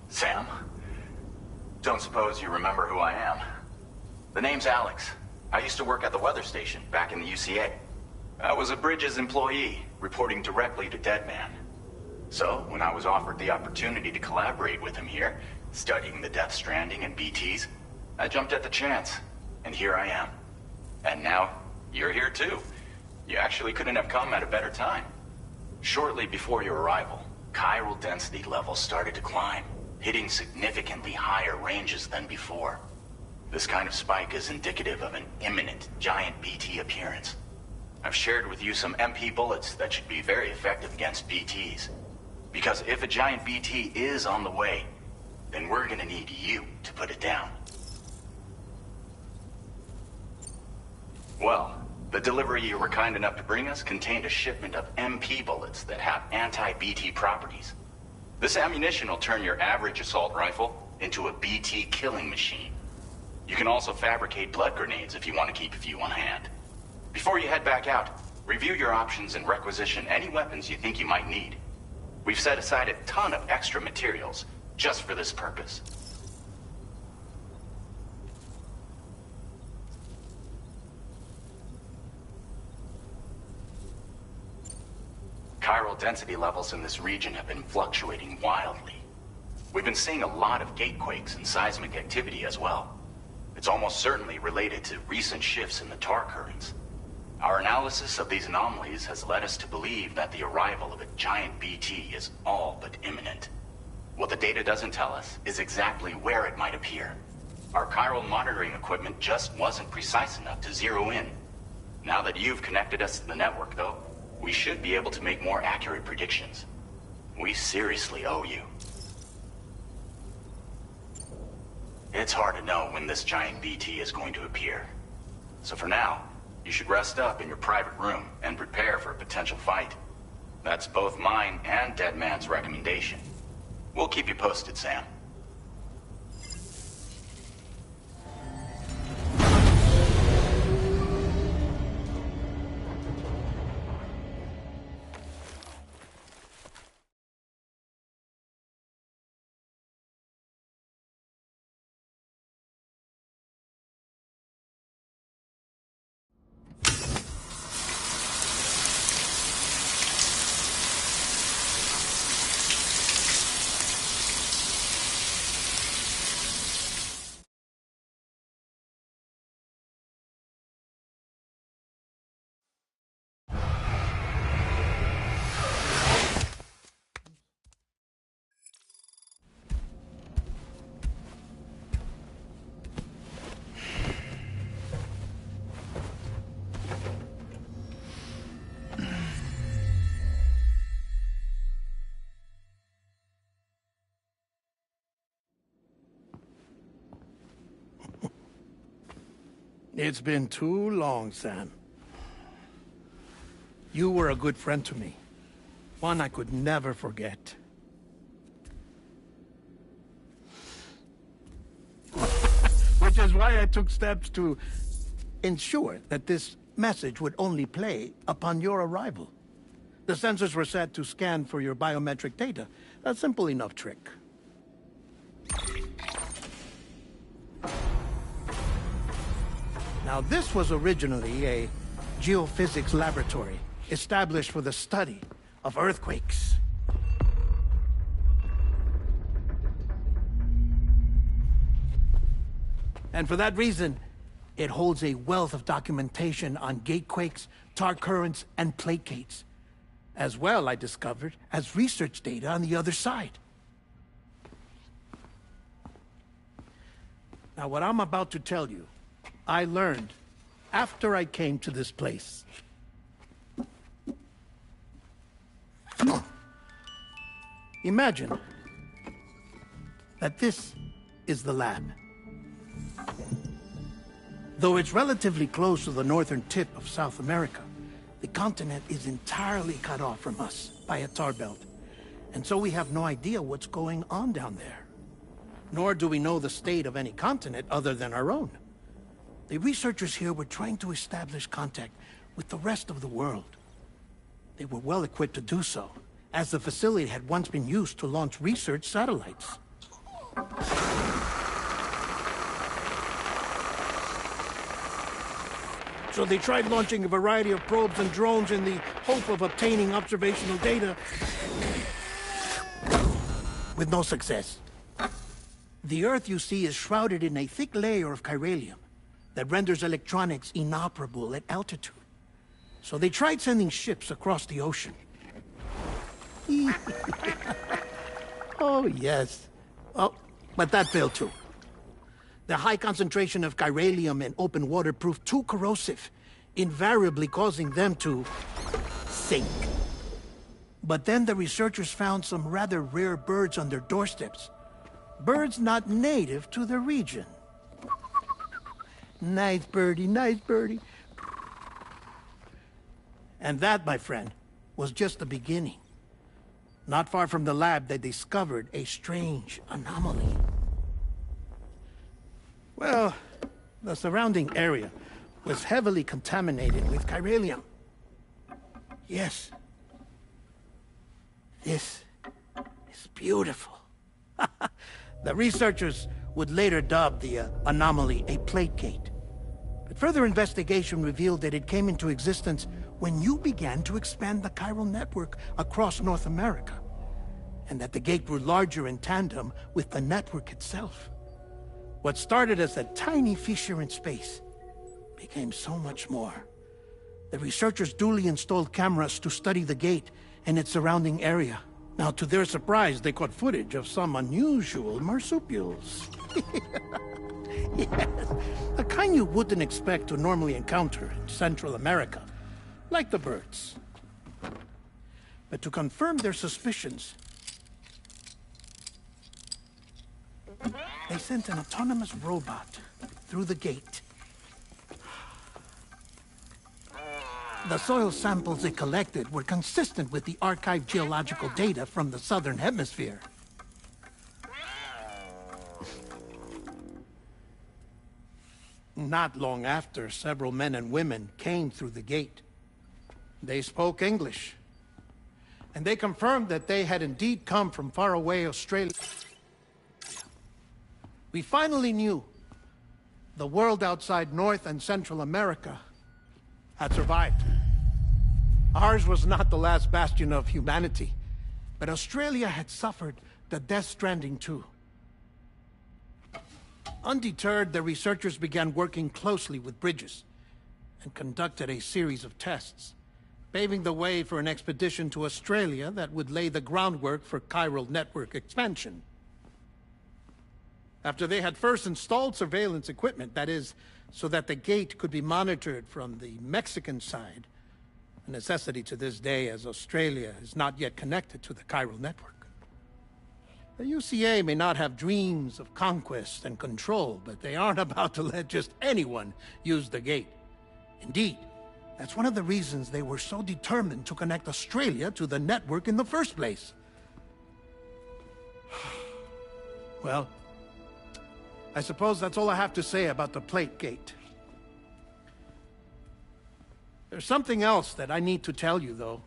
Sam, don't suppose you remember who I am? The name's Alex. I used to work at the weather station back in the UCA. I was a Bridges employee, reporting directly to Deadman. So, when I was offered the opportunity to collaborate with him here, studying the Death Stranding and BTs, I jumped at the chance, and here I am. And now, you're here too. You actually couldn't have come at a better time. Shortly before your arrival, chiral density levels started to climb, hitting significantly higher ranges than before. This kind of spike is indicative of an imminent giant BT appearance. I've shared with you some MP bullets that should be very effective against BTs. Because if a giant BT is on the way, then we're gonna need you to put it down. Well, the delivery you were kind enough to bring us contained a shipment of MP bullets that have anti-BT properties. This ammunition will turn your average assault rifle into a BT killing machine. You can also fabricate blood grenades if you want to keep a few on hand. Before you head back out, review your options and requisition any weapons you think you might need. We've set aside a ton of extra materials just for this purpose. Chiral density levels in this region have been fluctuating wildly. We've been seeing a lot of gatequakes and seismic activity as well. It's almost certainly related to recent shifts in the tar currents. Our analysis of these anomalies has led us to believe that the arrival of a giant BT is all but imminent. What the data doesn't tell us is exactly where it might appear. Our chiral monitoring equipment just wasn't precise enough to zero in. Now that you've connected us to the network, though, we should be able to make more accurate predictions. We seriously owe you. It's hard to know when this giant BT is going to appear. So for now, you should rest up in your private room and prepare for a potential fight. That's both mine and Deadman's recommendation. We'll keep you posted, Sam. It's been too long, Sam. You were a good friend to me. One I could never forget. Which is why I took steps to ensure that this message would only play upon your arrival. The sensors were set to scan for your biometric data. A simple enough trick. Now, this was originally a geophysics laboratory established for the study of earthquakes. And for that reason, it holds a wealth of documentation on gatequakes, tar currents, and placates. As well, I discovered, as research data on the other side. Now, what I'm about to tell you, I learned after I came to this place. Imagine that this is the lab. Though it's relatively close to the northern tip of South America, the continent is entirely cut off from us by a tar belt. And so we have no idea what's going on down there. Nor do we know the state of any continent other than our own. The researchers here were trying to establish contact with the rest of the world. They were well equipped to do so, as the facility had once been used to launch research satellites. So they tried launching a variety of probes and drones in the hope of obtaining observational data, with no success. The Earth, you see, is shrouded in a thick layer of chiralium that renders electronics inoperable at altitude. So they tried sending ships across the ocean. Oh, yes. Oh, but that failed too. The high concentration of chiralium in open water proved too corrosive, invariably causing them to sink. But then the researchers found some rather rare birds on their doorsteps. Birds not native to the region. Nice birdie, nice birdie. And that, my friend, was just the beginning. Not far from the lab, they discovered a strange anomaly. Well, the surrounding area was heavily contaminated with chiralium. Yes. This is beautiful. The researchers would later dub the anomaly a plate gate. But further investigation revealed that it came into existence when you began to expand the chiral network across North America, and that the gate grew larger in tandem with the network itself. What started as a tiny fissure in space became so much more. The researchers duly installed cameras to study the gate and its surrounding area. Now, to their surprise, they caught footage of some unusual marsupials. Yes, a kind you wouldn't expect to normally encounter in Central America, like the birds. But to confirm their suspicions, they sent an autonomous robot through the gate. The soil samples it collected were consistent with the archived geological data from the southern hemisphere. Not long after, several men and women came through the gate. They spoke English, and they confirmed that they had indeed come from faraway Australia. We finally knew the world outside North and Central America had survived. Ours was not the last bastion of humanity, but Australia had suffered the death stranding too. Undeterred, the researchers began working closely with Bridges and conducted a series of tests, paving the way for an expedition to Australia that would lay the groundwork for chiral network expansion. After they had first installed surveillance equipment, that is, so that the gate could be monitored from the Mexican side, a necessity to this day as Australia is not yet connected to the chiral network. The UCA may not have dreams of conquest and control, but they aren't about to let just anyone use the gate. Indeed, that's one of the reasons they were so determined to connect Australia to the network in the first place. Well, I suppose that's all I have to say about the plate gate. There's something else that I need to tell you, though.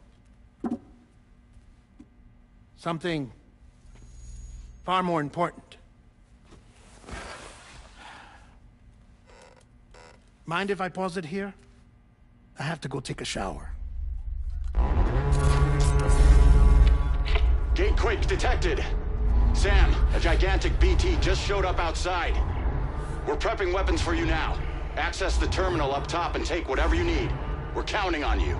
Something far more important. Mind if I pause it here? I have to go take a shower. Gate quake detected. Sam, a gigantic BT just showed up outside. We're prepping weapons for you now. Access the terminal up top and take whatever you need. We're counting on you.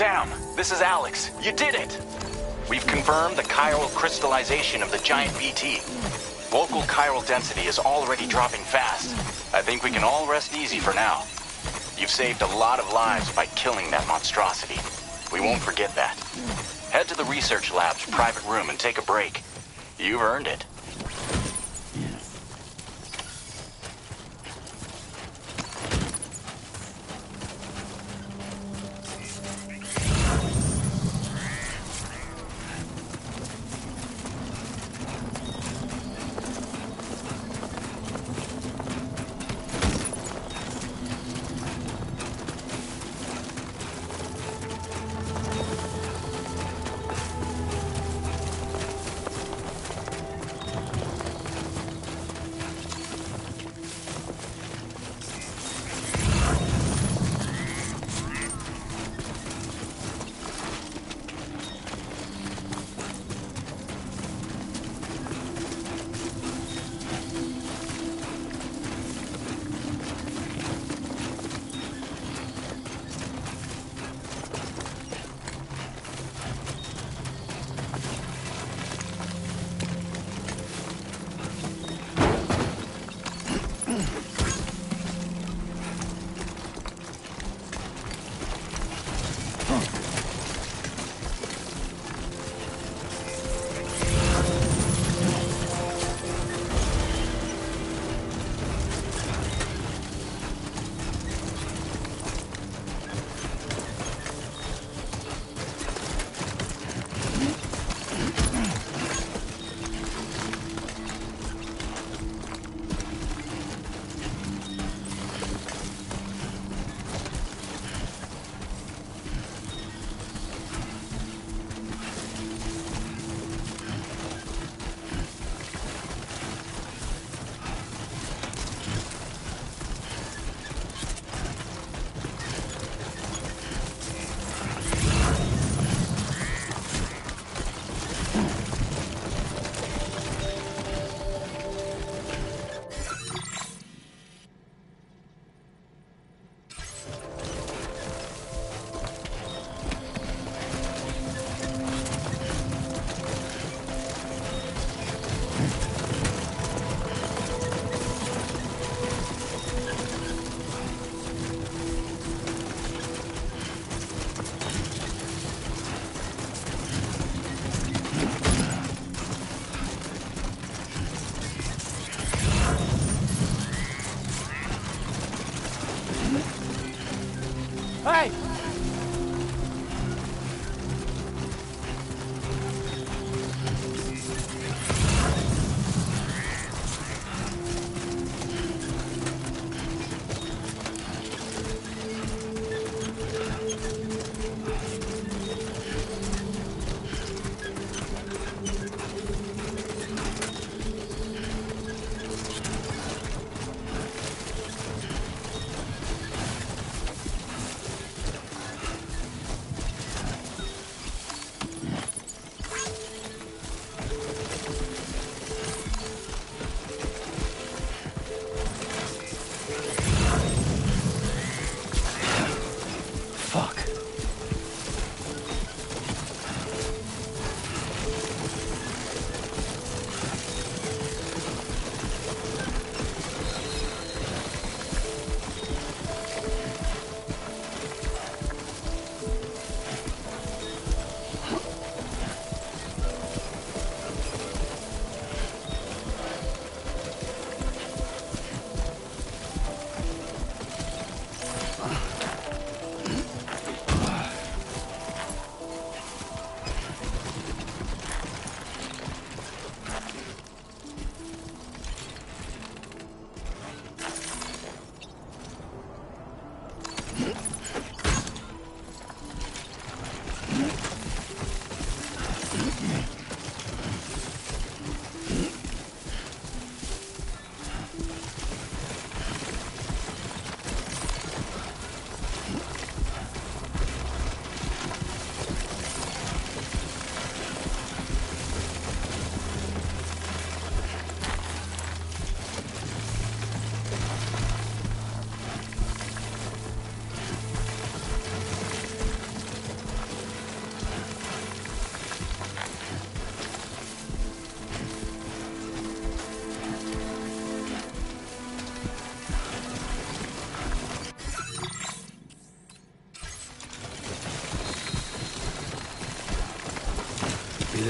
Sam, this is Alex. You did it! We've confirmed the chiral crystallization of the giant BT. Local chiral density is already dropping fast. I think we can all rest easy for now. You've saved a lot of lives by killing that monstrosity. We won't forget that. Head to the research lab's private room and take a break. You've earned it.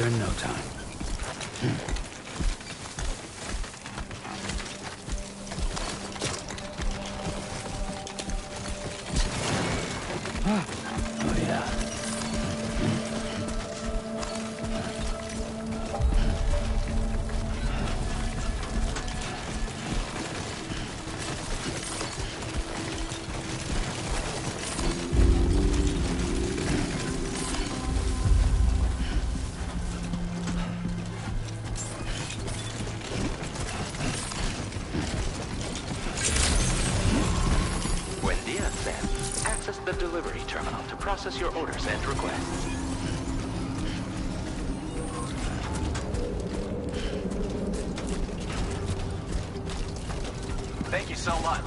there in no time. Oh, yeah. Buen dia, Sam. Access the delivery terminal to process your orders and requests. Thank you so much.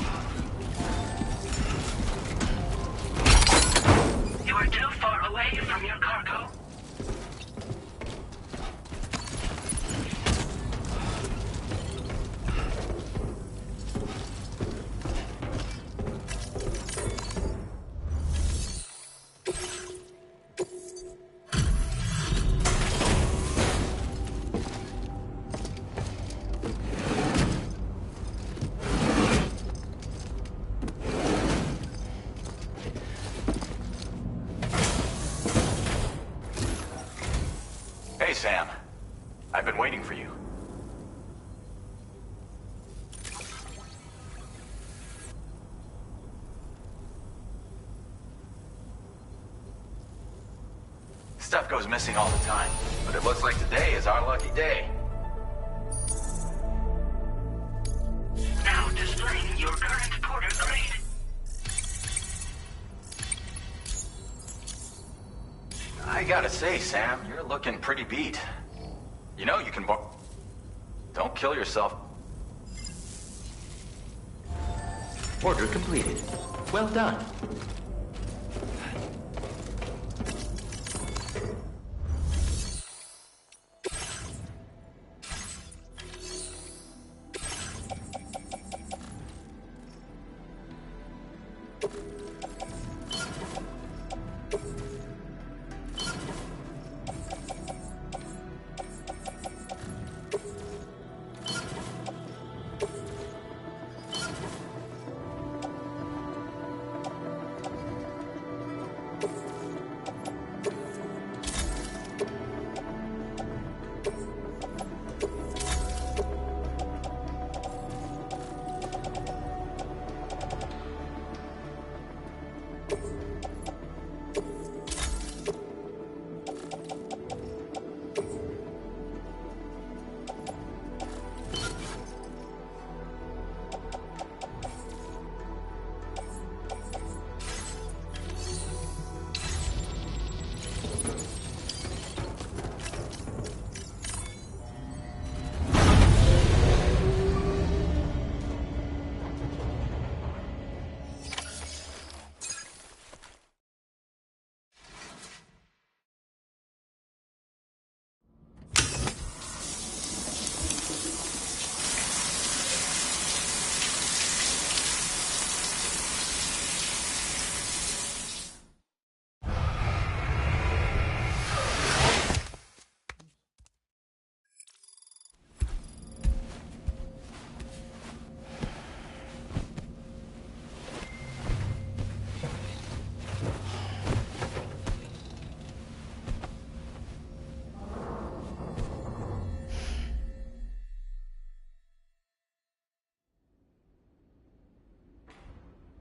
You are too far away from your cargo. Hey, Sam. I've been waiting for you. Stuff goes missing all the time, but it looks like today is our lucky day. Now displaying your current porter grade. I gotta say, Sam, you're looking pretty beat. You know you can Don't kill yourself. Order completed. Well done.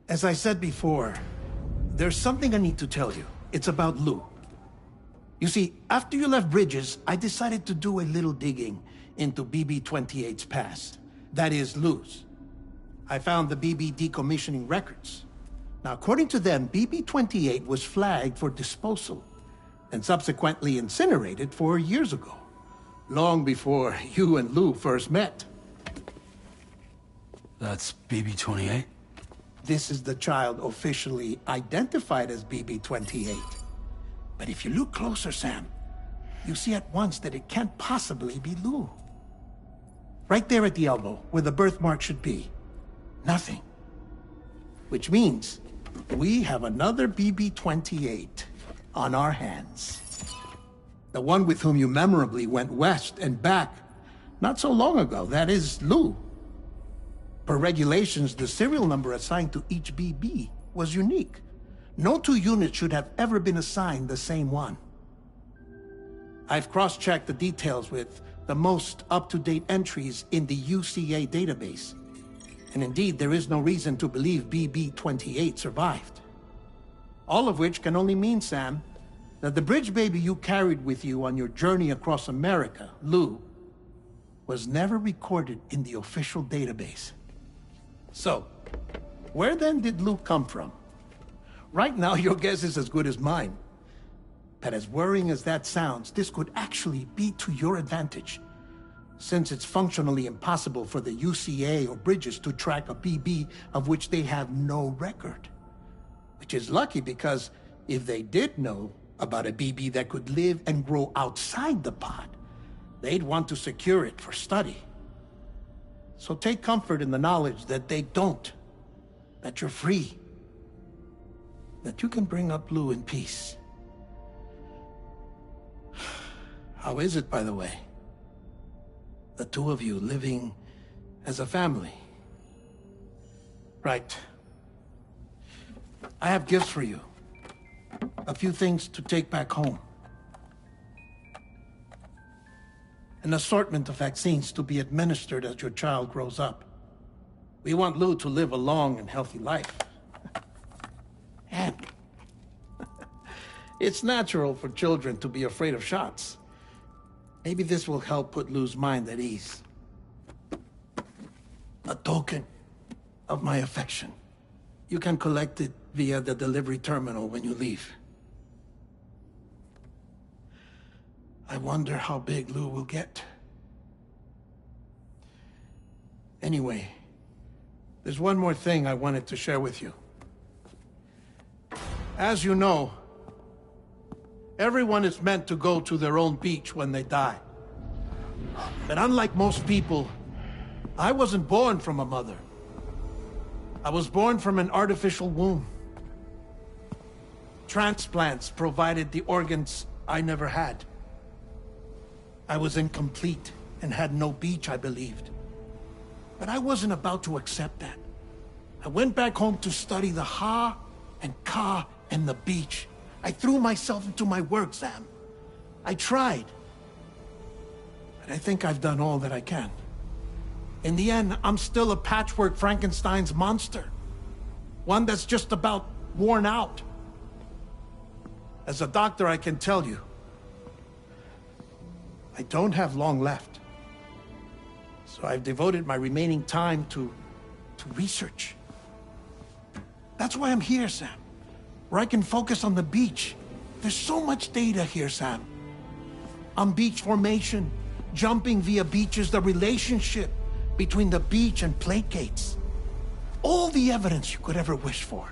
As I said before, there's something I need to tell you. It's about Lou. You see, after you left Bridges, I decided to do a little digging into BB-28's past. That is, Lou's. I found the BB decommissioning records. Now, according to them, BB-28 was flagged for disposal and subsequently incinerated 4 years ago, long before you and Lou first met. That's BB-28? This is the child officially identified as BB-28. But if you look closer, Sam, you see at once that it can't possibly be Lou. Right there at the elbow, where the birthmark should be. Nothing. Which means we have another BB-28 on our hands. The one with whom you memorably went west and back not so long ago. That is Lou. Per regulations, the serial number assigned to each BB was unique. No two units should have ever been assigned the same one. I've cross-checked the details with the most up-to-date entries in the UCA database. And indeed, there is no reason to believe BB-28 survived. All of which can only mean, Sam, that the bridge baby you carried with you on your journey across America, Lou, was never recorded in the official database. So, where then did Lou come from? Right now, your guess is as good as mine. But as worrying as that sounds, this could actually be to your advantage, since it's functionally impossible for the UCA or Bridges to track a BB of which they have no record. Which is lucky, because if they did know about a BB that could live and grow outside the pod, they'd want to secure it for study. So take comfort in the knowledge that they don't, that you're free, that you can bring up Lou in peace. How is it, by the way? The two of you living as a family. Right. I have gifts for you. A few things to take back home. An assortment of vaccines to be administered as your child grows up. We want Lou to live a long and healthy life. And it's natural for children to be afraid of shots. Maybe this will help put Lou's mind at ease. A token of my affection. You can collect it via the delivery terminal when you leave. I wonder how big Lou will get. Anyway, there's one more thing I wanted to share with you. As you know, everyone is meant to go to their own beach when they die. But unlike most people, I wasn't born from a mother. I was born from an artificial womb. Transplants provided the organs I never had. I was incomplete and had no beach, I believed. But I wasn't about to accept that. I went back home to study the Ha and Ka and the beach. I threw myself into my work, Sam. I tried. But I think I've done all that I can. In the end, I'm still a patchwork Frankenstein's monster. One that's just about worn out. As a doctor, I can tell you, I don't have long left. So I've devoted my remaining time to research. That's why I'm here, Sam. Where I can focus on the beach. There's so much data here, Sam. On beach formation, jumping via beaches, the relationship between the beach and plate gates. All the evidence you could ever wish for.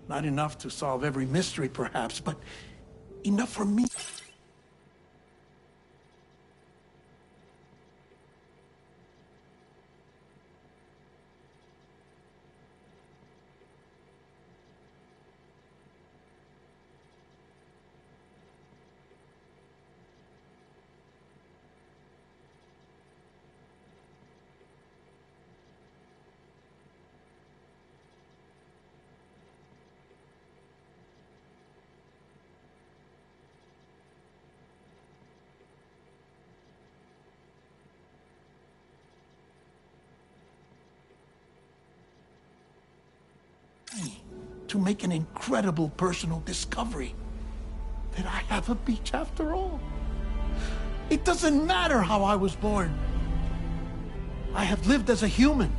Not enough to solve every mystery, perhaps, but enough for me. To make an incredible personal discovery that I have a beach after all. It doesn't matter how I was born. I have lived as a human.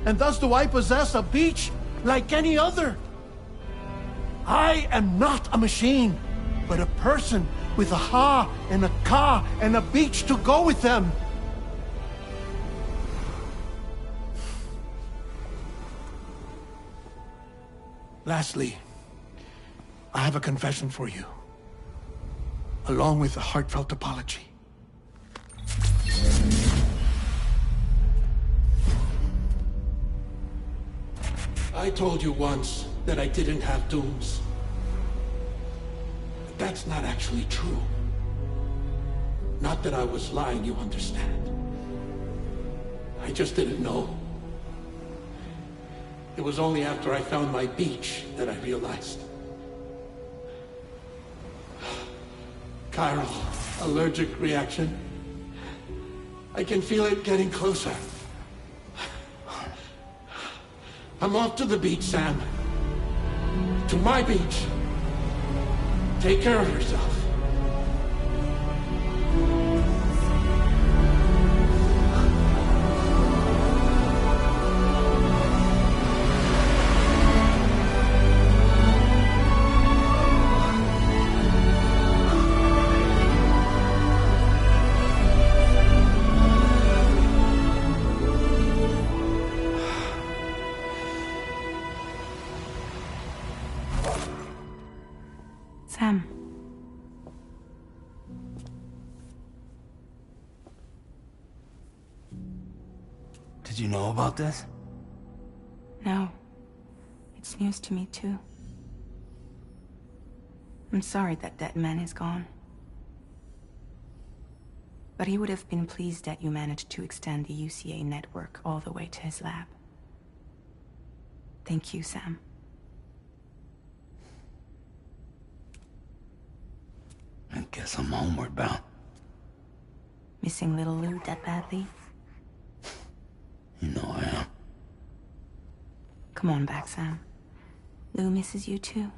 And thus do I possess a beach like any other. I am not a machine, but a person with a Ha and a Ka and a beach to go with them. Lastly, I have a confession for you, along with a heartfelt apology. I told you once that I didn't have dooms. that's not actually true. Not that I was lying, you understand. I just didn't know. It was only after I found my beach that I realized. Chiral allergic reaction. I can feel it getting closer. I'm off to the beach, Sam. To my beach. Take care of yourself. Sam. Did you know about this? No. It's news to me, too. I'm sorry that that man is gone. But he would have been pleased that you managed to extend the UCA network all the way to his lab. Thank you, Sam. I guess I'm homeward bound. Missing little Lou that badly? You know I am. Come on back, Sam. Lou misses you too.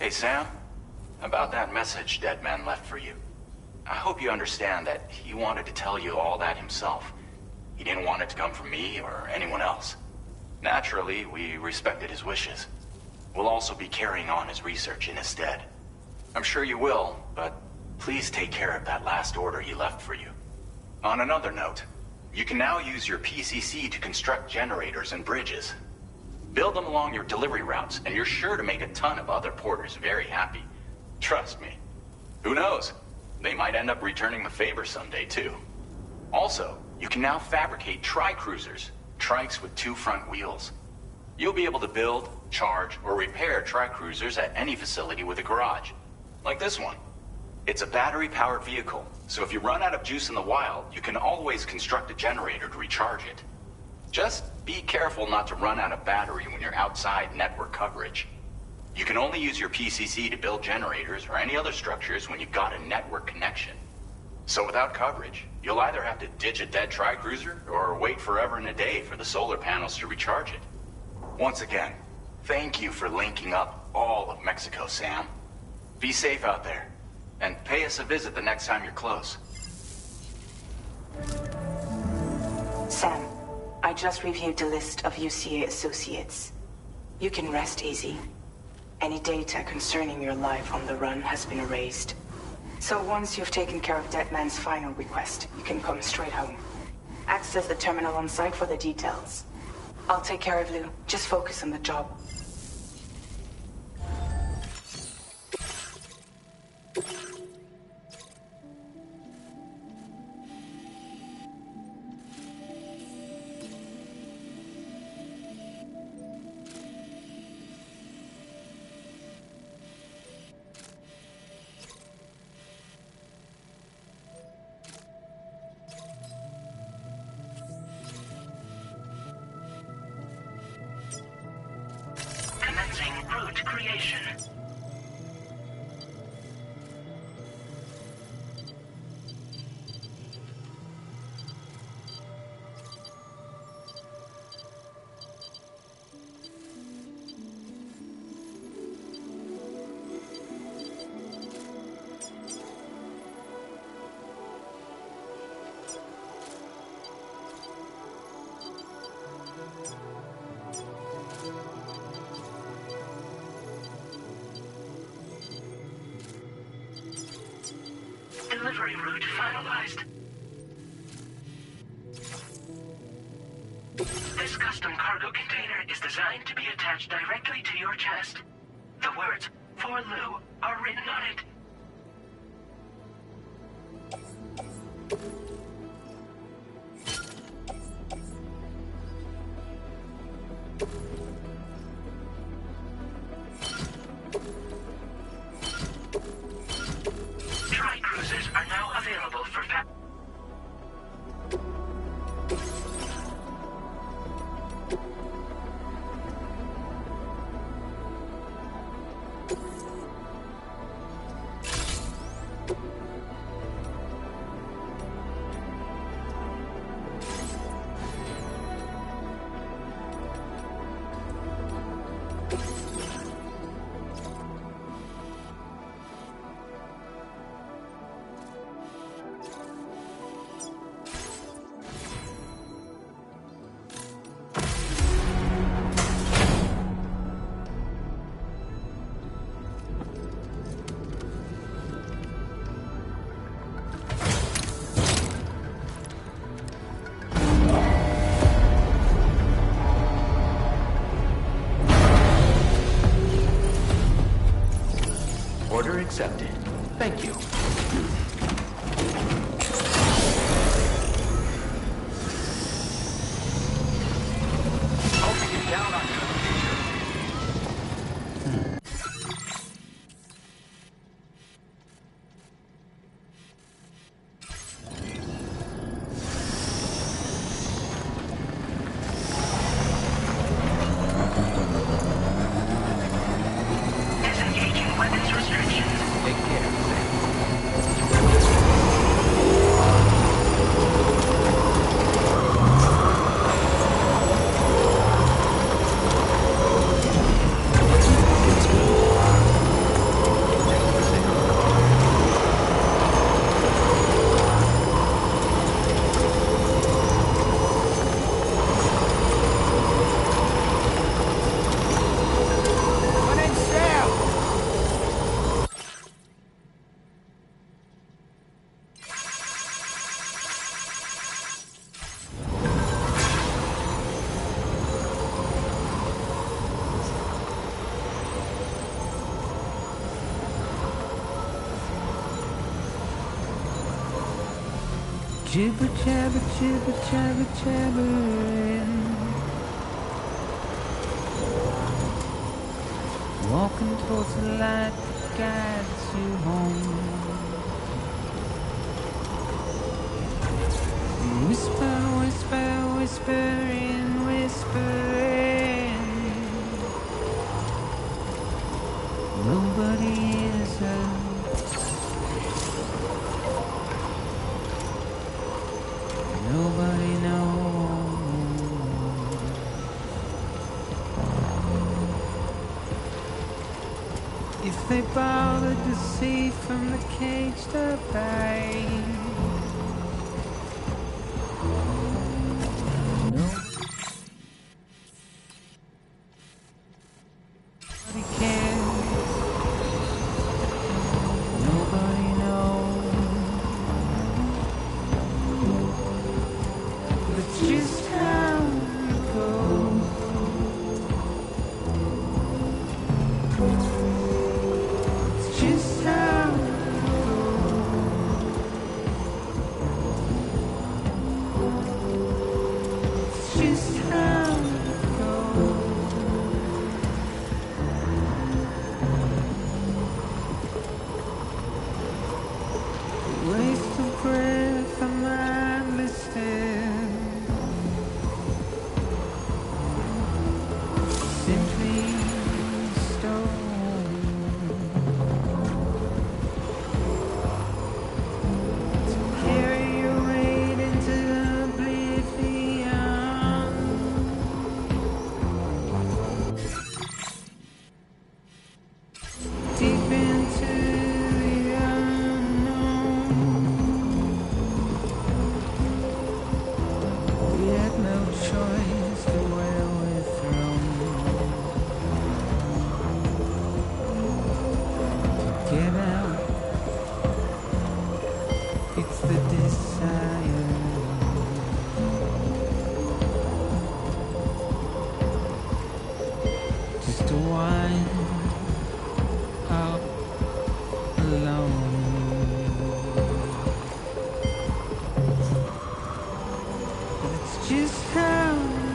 Hey, Sam. About that message Deadman left for you. I hope you understand that he wanted to tell you all that himself. He didn't want it to come from me or anyone else. Naturally, we respected his wishes. We'll also be carrying on his research in his stead. I'm sure you will, but please take care of that last order he left for you. On another note, you can now use your PCC to construct generators and bridges. Build them along your delivery routes, and you're sure to make a ton of other porters very happy. Trust me. Who knows? They might end up returning the favor someday, too. Also, you can now fabricate tri-cruisers, trikes with 2 front wheels. You'll be able to build, charge, or repair tri-cruisers at any facility with a garage. Like this one. It's a battery-powered vehicle, so if you run out of juice in the wild, you can always construct a generator to recharge it. Just be careful not to run out of battery when you're outside network coverage. You can only use your PCC to build generators or any other structures when you've got a network connection. So without coverage, you'll either have to ditch a dead tri-cruiser or wait forever and a day for the solar panels to recharge it. Once again, thank you for linking up all of Mexico, Sam. Be safe out there, And pay us a visit the next time you're close. Sam, I just reviewed the list of UCA associates. You can rest easy. Any data concerning your life on the run has been erased. So once you've taken care of Deadman's final request, you can come straight home. Access the terminal on site for the details. I'll take care of Lou. Just focus on the job. Commencing route creation. Delivery route finalized. This custom cargo container is designed to be attached directly to your chest. The words, "For Lou," are written on it. Tri-cruisers are now available for Order accepted. Thank you. Hope you get down on you. disengaging weapons restrictions. Take care. My name's Sam! Jibber jabber, jibber jabber, jabbering. Walking towards the light that guides you home. Whisper, whisper, whispering, whispering. Nobody is nobody knows. If they bothered to see from the cage to bay. Nobody cares. Nobody knows. But it's just how it goes. It's just how it goes. It's just how it goes. Waste of breath, I'm mindlessly simply stone to carry your weight into oblivion, deep into the unknown. We had no choice to where we're thrown. Get out, it's the desire. Just to wind up alone. But it's just how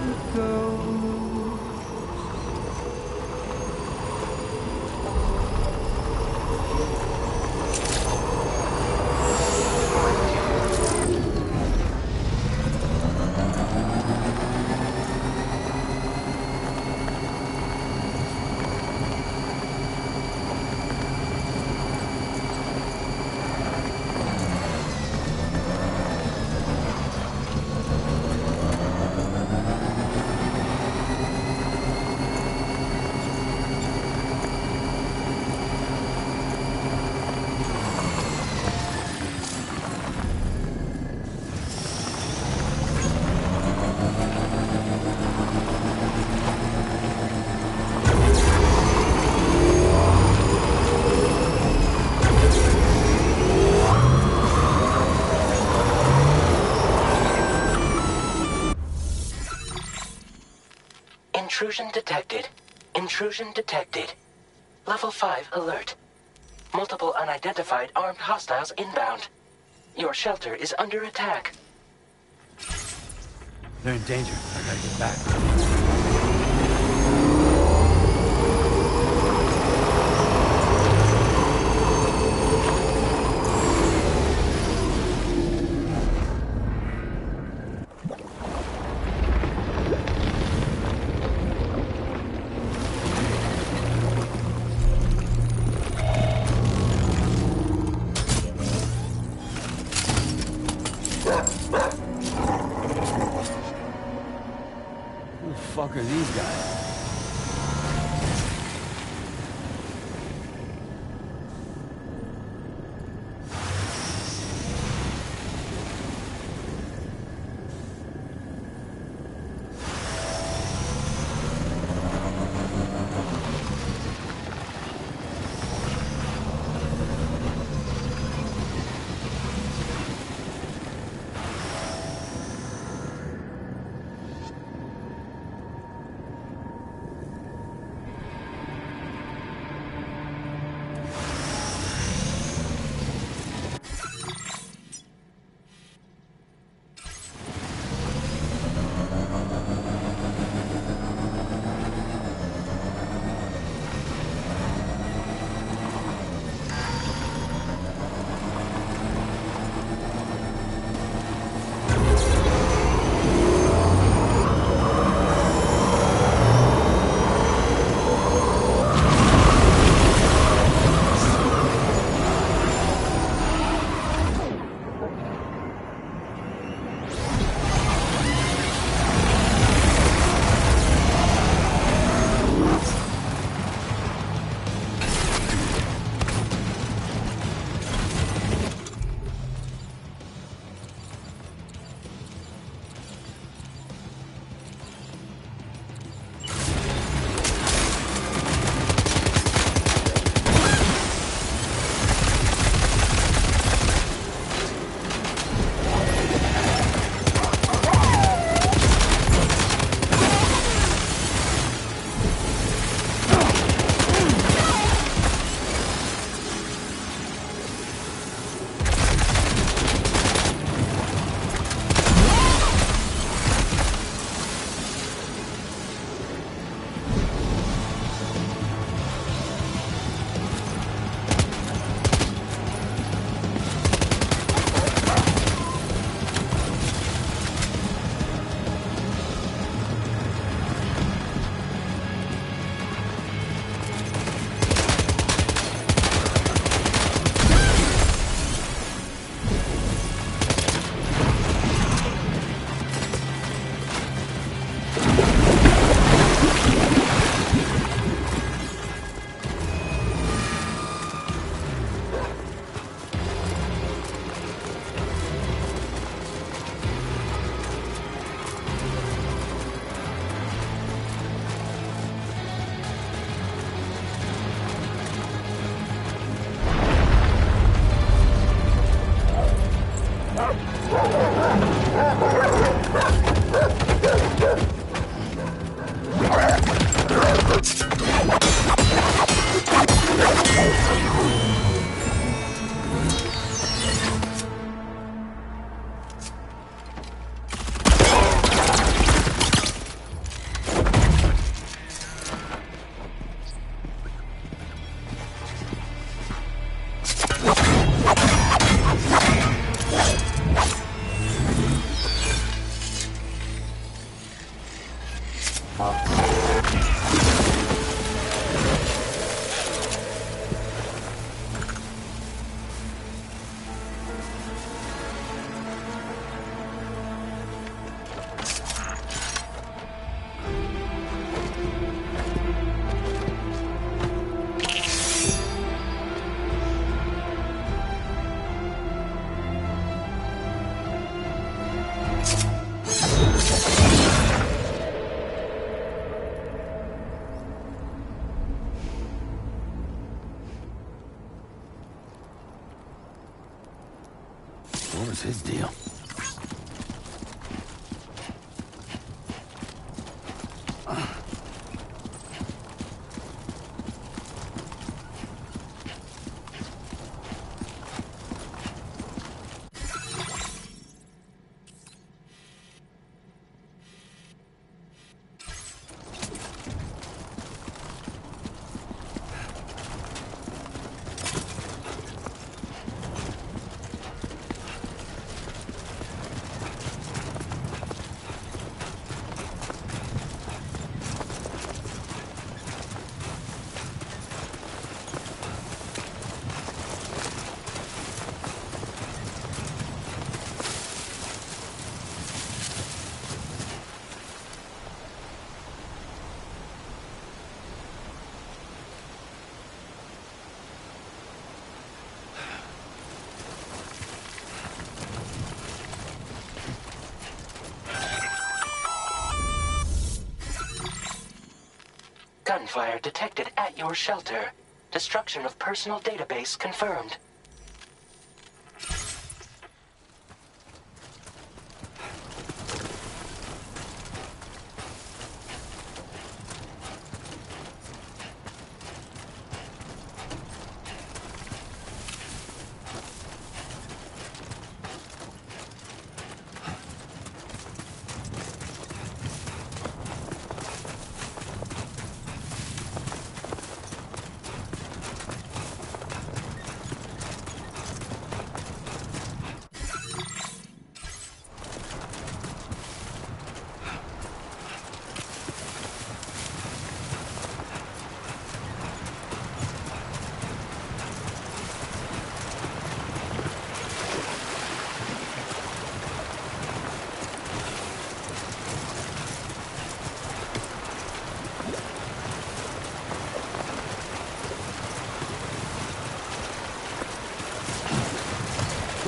it goes. Intrusion detected. Intrusion detected. Level 5 alert. Multiple unidentified armed hostiles inbound. Your shelter is under attack. They're in danger. I gotta get back. Who the fuck are these guys? What was his deal? Gunfire detected at your shelter. Destruction of personal database confirmed.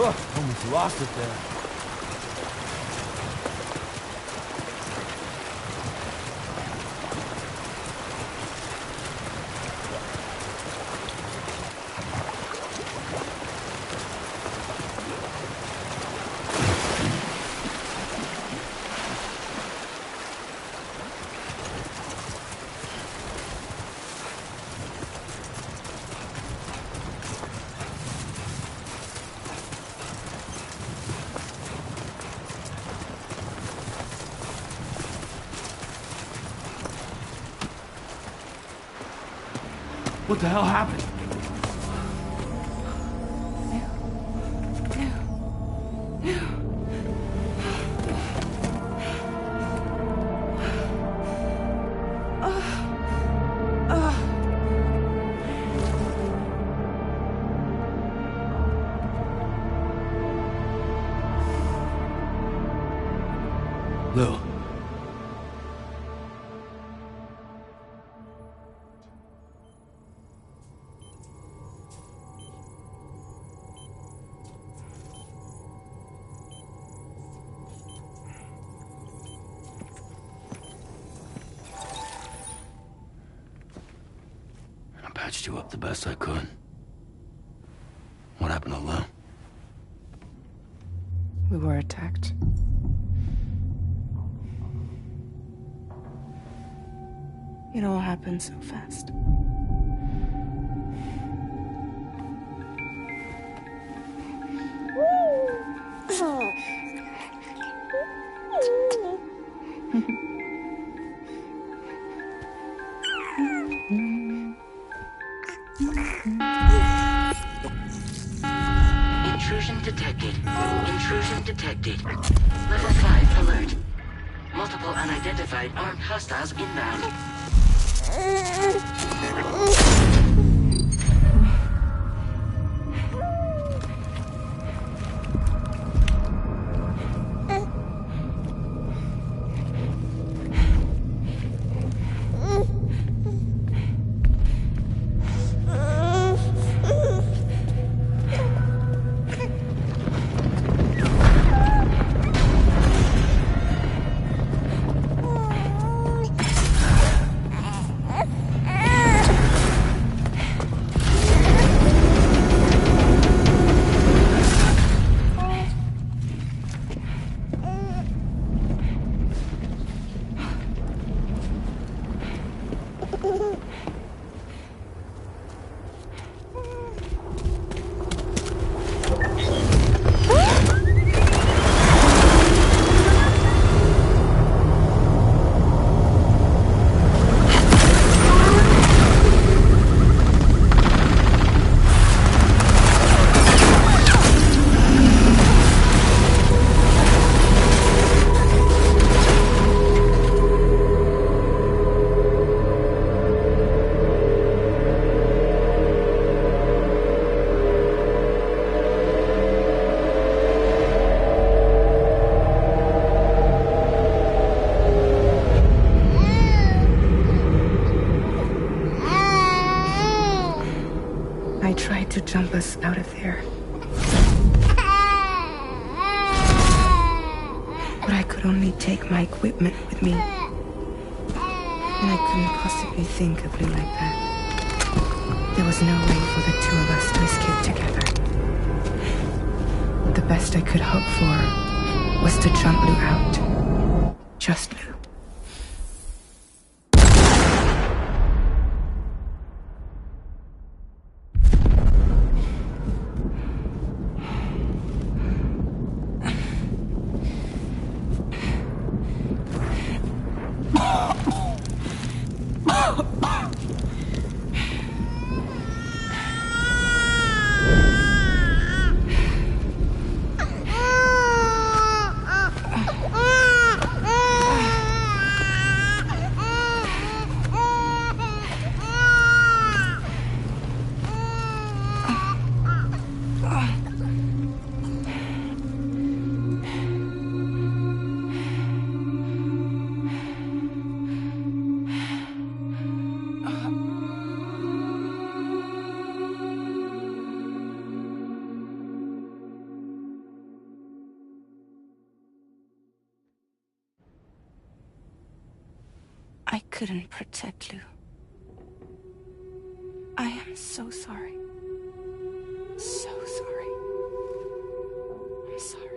Oh, almost lost it there. What the hell happened? Lou. I patched you up the best I could. What happened to Lou? We were a contact. It all happened so fast. Intrusion detected. Intrusion detected. Level 5 alert. Multiple unidentified armed hostiles inbound. I tried to jump us out of there. But I could only take my equipment with me. And I couldn't possibly think of Blue like that. There was no way for the two of us to escape together. The best I could hope for was to jump Blue out. Just Blue. I couldn't protect Lou. I am so sorry. So sorry. I'm sorry.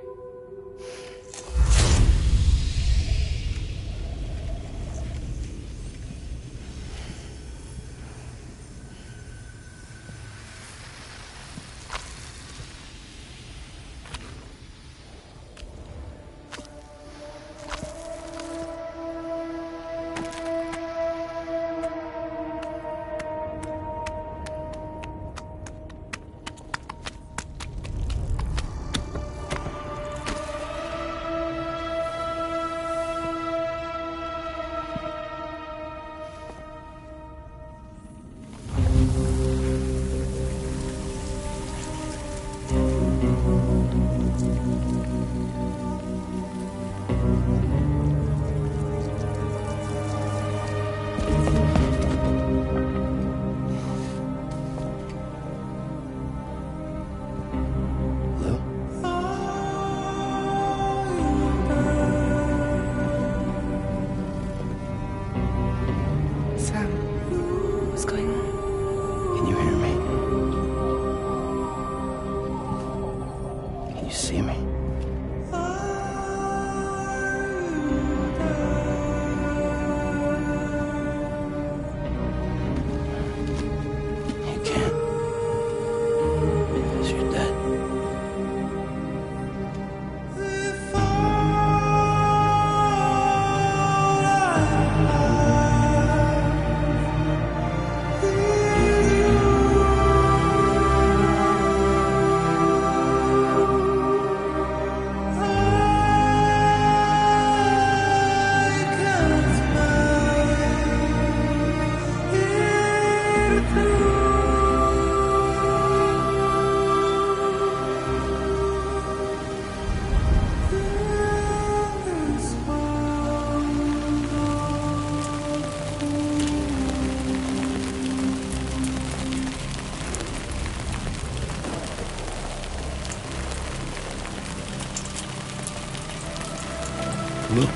Look.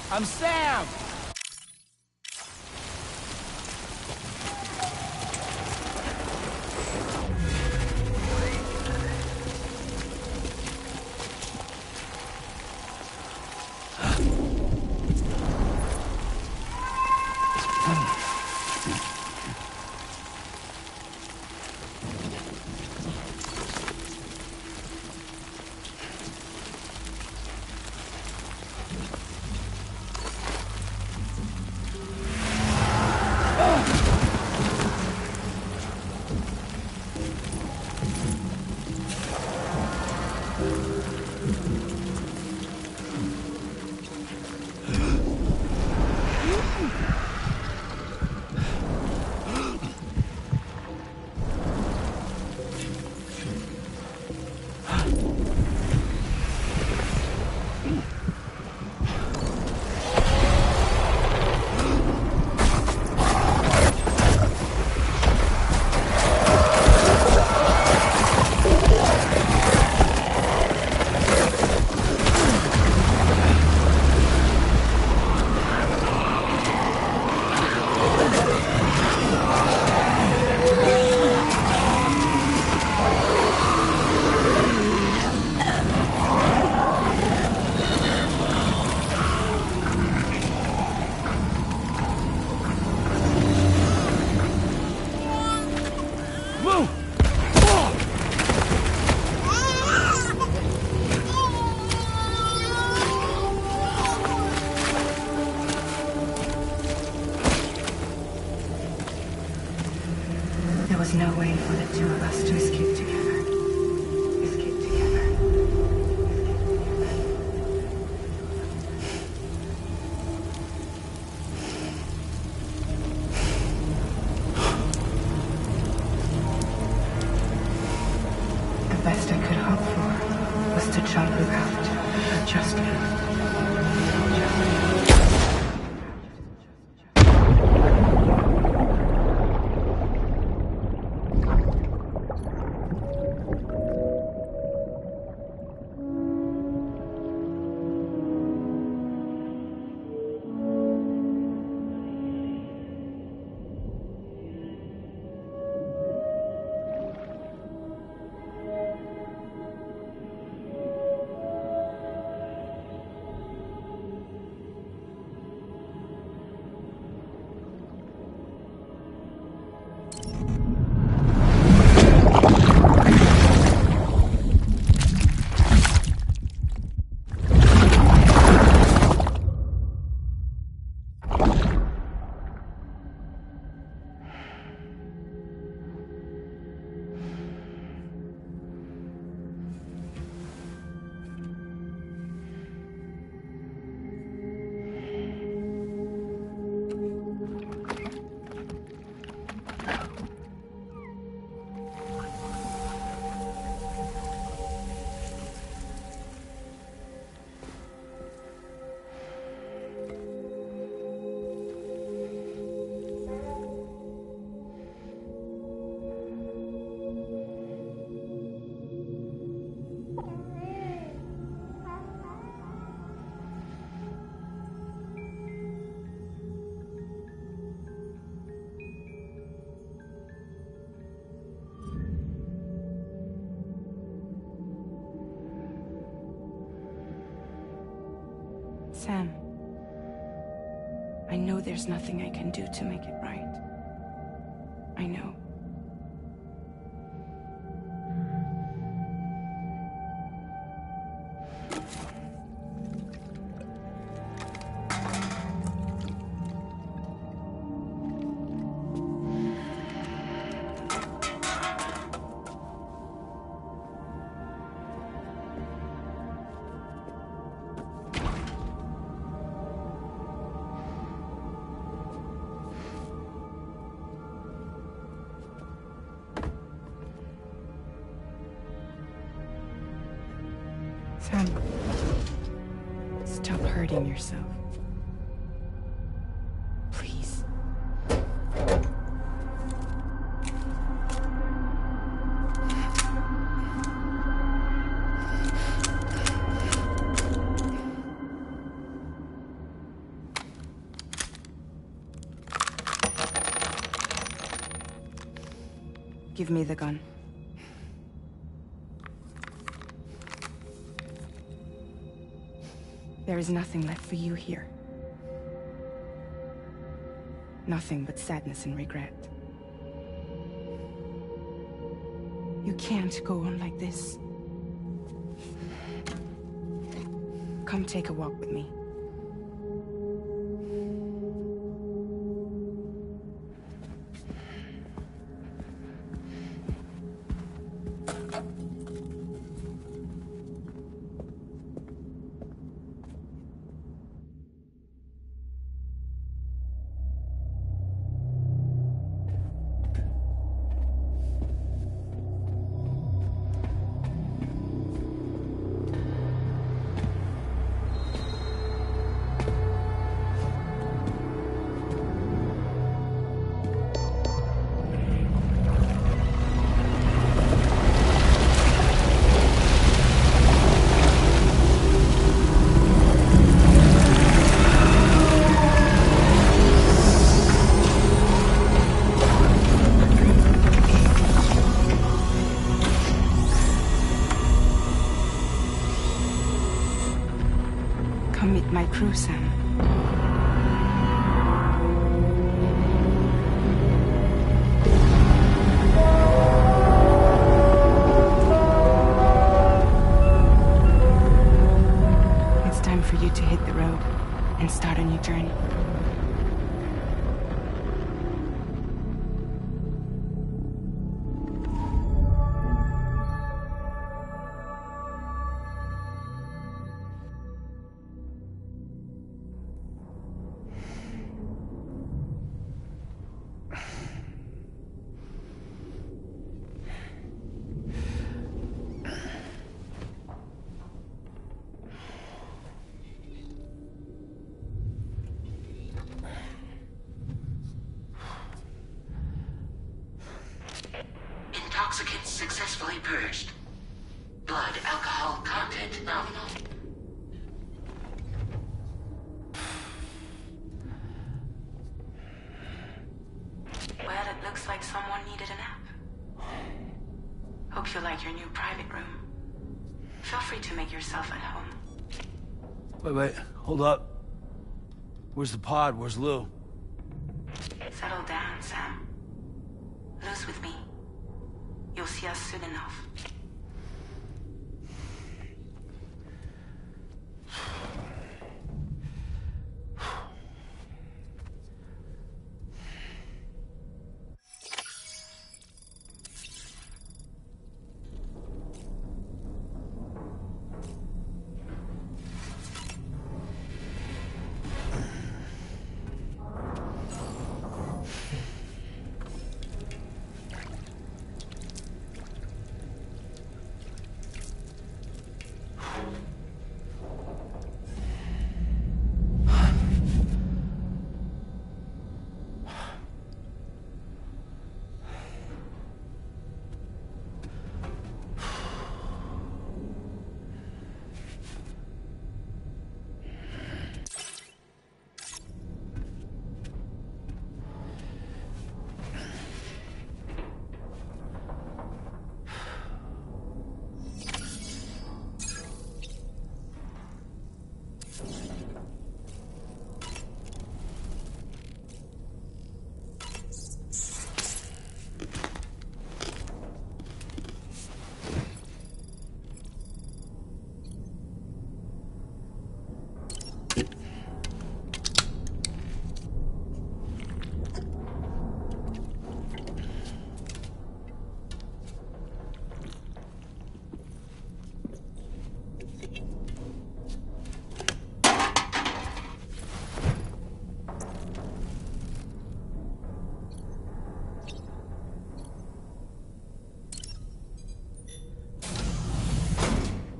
I'm Sam! There was no way for the two of us to escape together. Escape together. The best I could hope for was to jump around. Just Sam, I know there's nothing I can do to make it right. I know. Sam, stop hurting yourself. Please. Give me the gun. There is nothing left for you here. Nothing but sadness and regret. You can't go on like this. Come take a walk with me. Come meet my crew, Sam. It's time for you to hit the road and start a new journey. Intoxicants successfully purged. Blood alcohol content nominal. Well, it looks like someone needed a nap. Hope you like your new private room. Feel free to make yourself at home. Wait, hold up. Where's the pod? Where's Lou? Settle down, Sam. Lou's with me. You'll see us soon enough.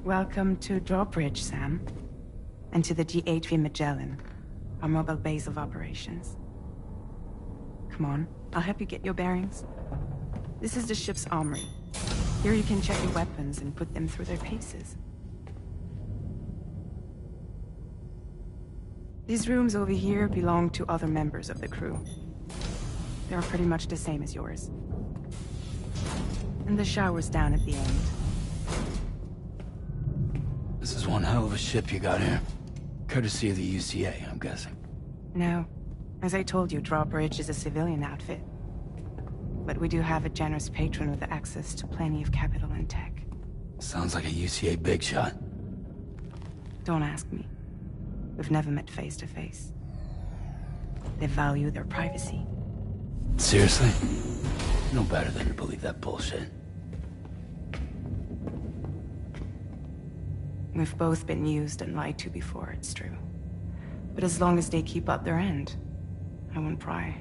Welcome to Drawbridge, Sam. And to the DHV Magellan, our mobile base of operations. Come on, I'll help you get your bearings. This is the ship's armory. Here you can check your weapons and put them through their paces. These rooms over here belong to other members of the crew. They're pretty much the same as yours. And the shower's down at the end. This is one hell of a ship you got here. Courtesy of the UCA, I'm guessing. No. As I told you, Drawbridge is a civilian outfit. But we do have a generous patron with access to plenty of capital and tech. Sounds like a UCA big shot. Don't ask me. We've never met face to face. They value their privacy. Seriously? No better than to believe that bullshit. We've both been used and lied to before, it's true. But as long as they keep up their end, I won't pry.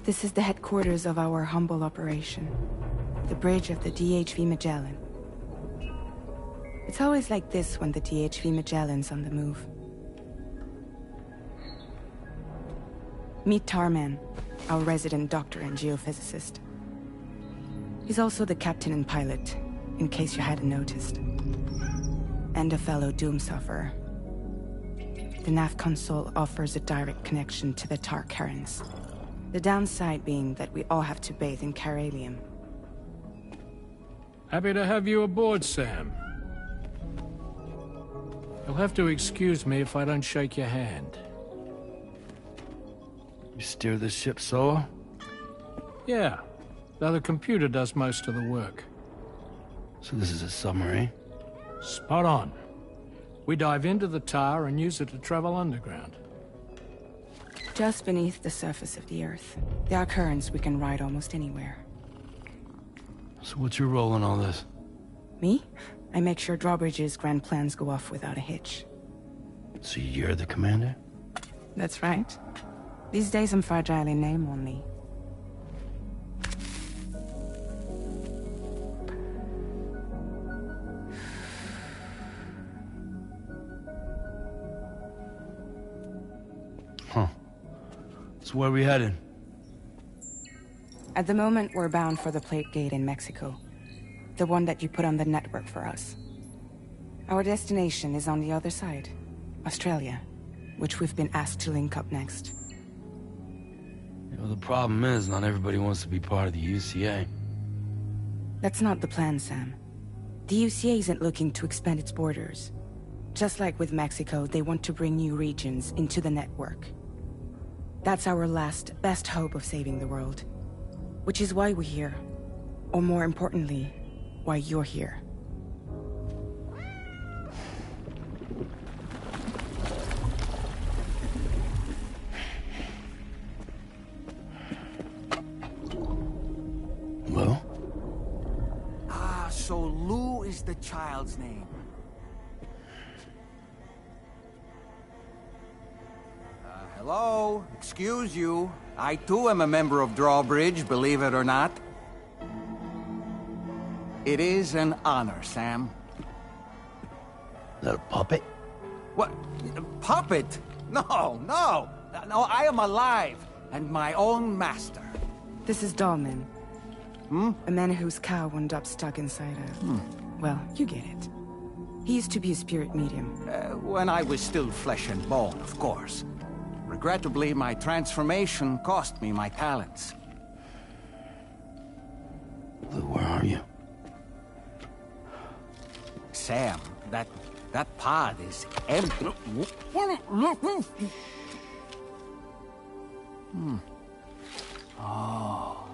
This is the headquarters of our humble operation. The bridge of the DHV Magellan. It's always like this when the DHV Magellan's on the move. Meet Tarman, our resident doctor and geophysicist. He's also the captain and pilot, in case you hadn't noticed. And a fellow doom sufferer. The nav console offers a direct connection to the Tar currents. The downside being that we all have to bathe in Caralium. Happy to have you aboard, Sam. You'll have to excuse me if I don't shake your hand. You steer this ship solo? Yeah, though the computer does most of the work. So this is a submarine? Spot on. We dive into the Tar and use it to travel underground. Just beneath the surface of the Earth, there are currents we can ride almost anywhere. So what's your role in all this? Me? I make sure Drawbridge's grand plans go off without a hitch. So you're the commander? That's right. These days I'm fragile in name only. Huh. So where are we headed? At the moment, we're bound for the Plate Gate in Mexico. The one that you put on the network for us. Our destination is on the other side, Australia, which we've been asked to link up next. You know, the problem is, not everybody wants to be part of the UCA. That's not the plan, Sam. The UCA isn't looking to expand its borders. Just like with Mexico, they want to bring new regions into the network. That's our last, best hope of saving the world. Which is why we're here. Or more importantly, why you're here. Lou? Ah, so Lou is the child's name. Hello? Excuse you. I too am a member of Drawbridge, believe it or not. It is an honor, Sam. Is that a puppet? What? Puppet? No, no! No, I am alive, and my own master. This is Dahlman. A man whose cow wound up stuck inside a... Well, you get it. He used to be a spirit medium. When I was still flesh and bone, of course. Regrettably, my transformation cost me my talents. Lou, where are you? Sam, that pod is empty. Oh.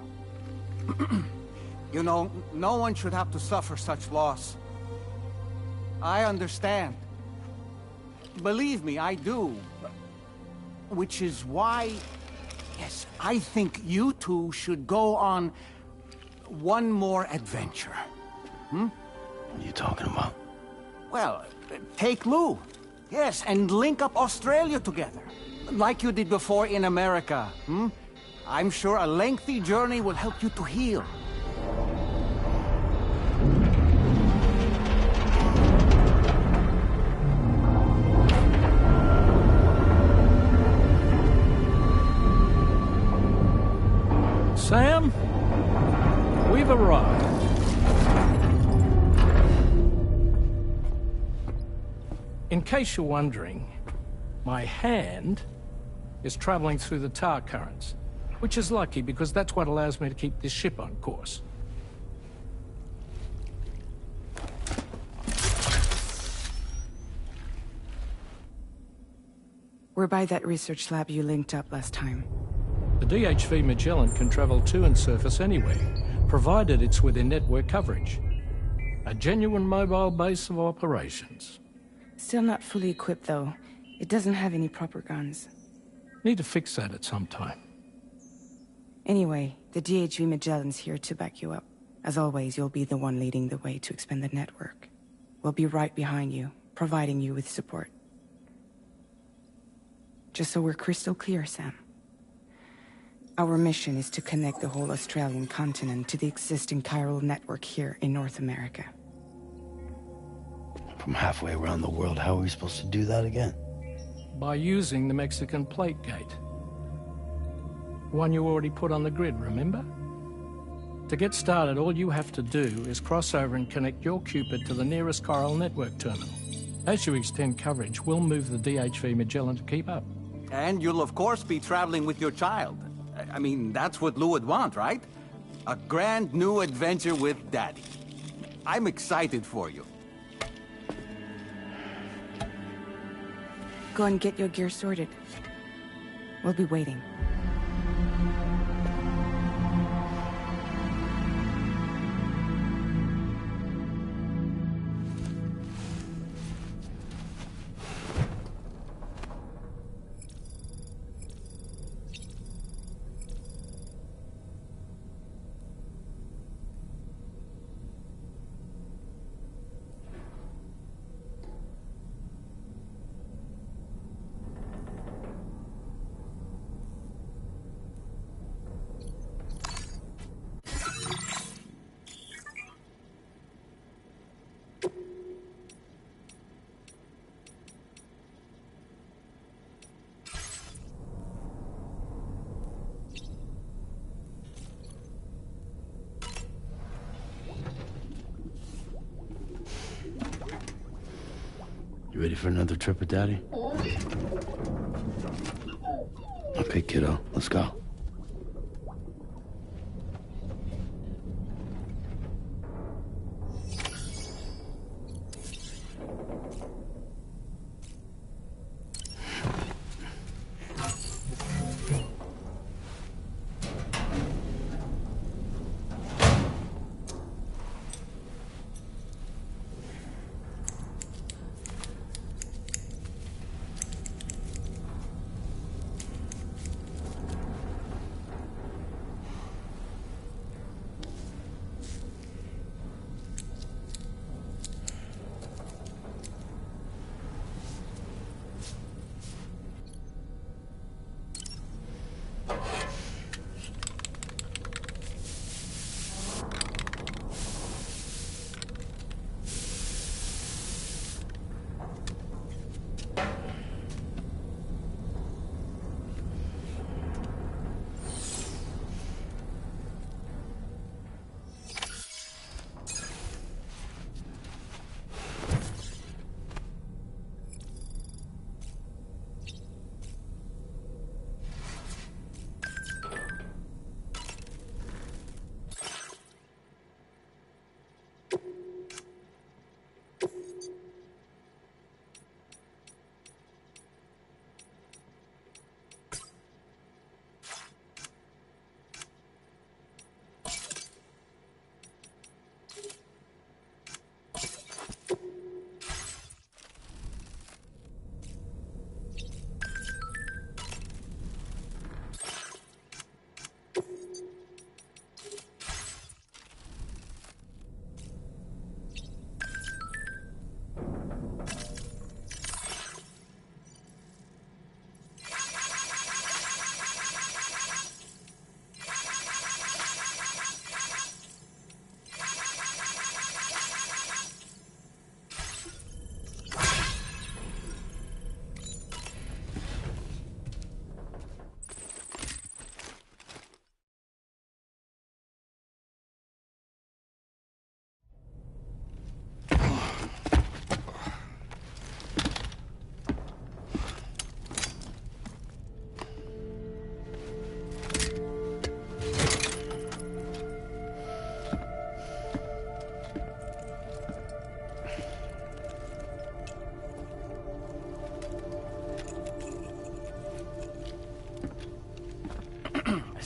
You know, no one should have to suffer such loss. I understand. Believe me, I do. Which is why, yes, I think you two should go on one more adventure. What are you talking about? Well, take Lou. Yes, and link up Australia together. Like you did before in America, I'm sure a lengthy journey will help you to heal. Sam, we've arrived. In case you're wondering, my hand is traveling through the tar currents, which is lucky because that's what allows me to keep this ship on course. We're by that research lab you linked up last time. The DHV Magellan can travel to and surface anywhere, provided it's within network coverage. A genuine mobile base of operations. Still not fully equipped, though. It doesn't have any proper guns. Need to fix that at some time. Anyway, the DHV Magellan's here to back you up. As always, you'll be the one leading the way to expand the network. We'll be right behind you, providing you with support. Just so we're crystal clear, Sam. Our mission is to connect the whole Australian continent to the existing chiral network here in North America. From halfway around the world, how are we supposed to do that again? By using the Mexican plate gate. One you already put on the grid, remember? To get started, all you have to do is cross over and connect your Cupid to the nearest chiral network terminal. As you extend coverage, we'll move the DHV Magellan to keep up. And you'll of course be traveling with your child. I mean, that's what Lou would want, right? A grand new adventure with Daddy. I'm excited for you. Go and get your gear sorted. We'll be waiting. You ready for another trip with Daddy? Okay, kiddo, let's go.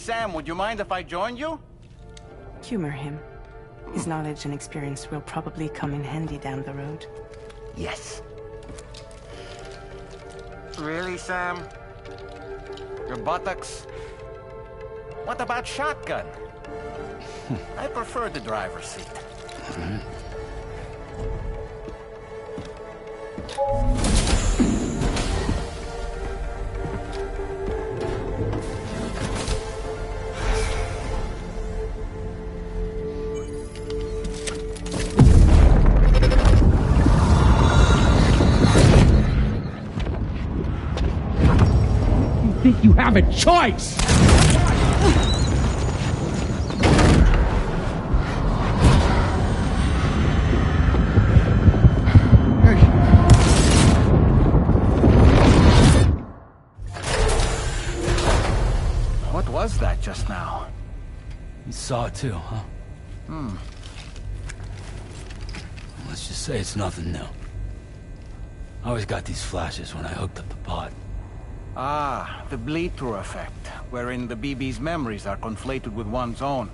Sam, would you mind if I joined you? Humor him. His knowledge and experience will probably come in handy down the road. Yes. Really, Sam? Your buttocks? What about shotgun? I prefer the driver's seat. Think you have a choice? What was that just now? You saw it too, huh? Let's just say it's nothing new. I always got these flashes when I hooked up the pod. Ah, the bleed-through effect, wherein the BB's memories are conflated with one's own.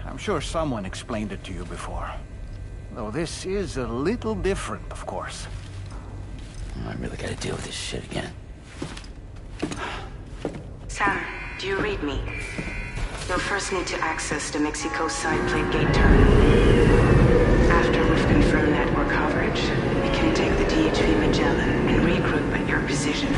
I'm sure someone explained it to you before. Though this is a little different, of course. I really gotta deal with this shit again. Sam, do you read me? You'll first need to access the Mexico side plate gate terminal. After we've confirmed network coverage, we can take the DHV Magellan and regroup at your position.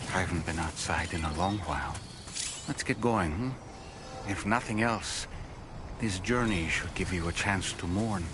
I haven't been outside in a long while. Let's get going, hmm? If nothing else, this journey should give you a chance to mourn.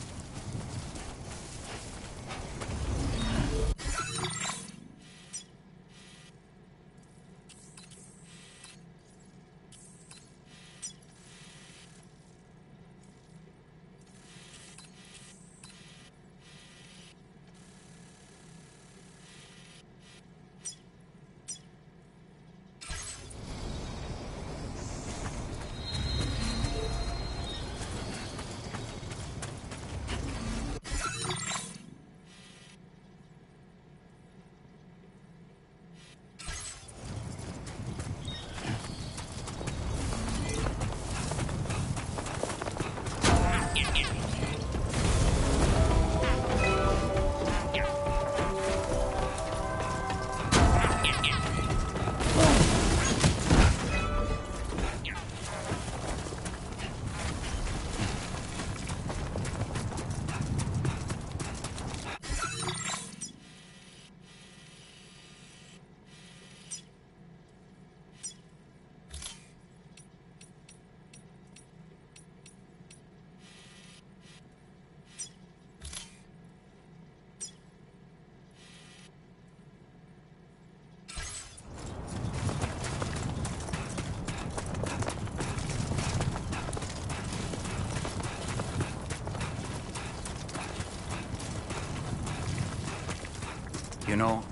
You know,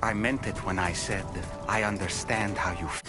I meant it when I said I understand how you feel.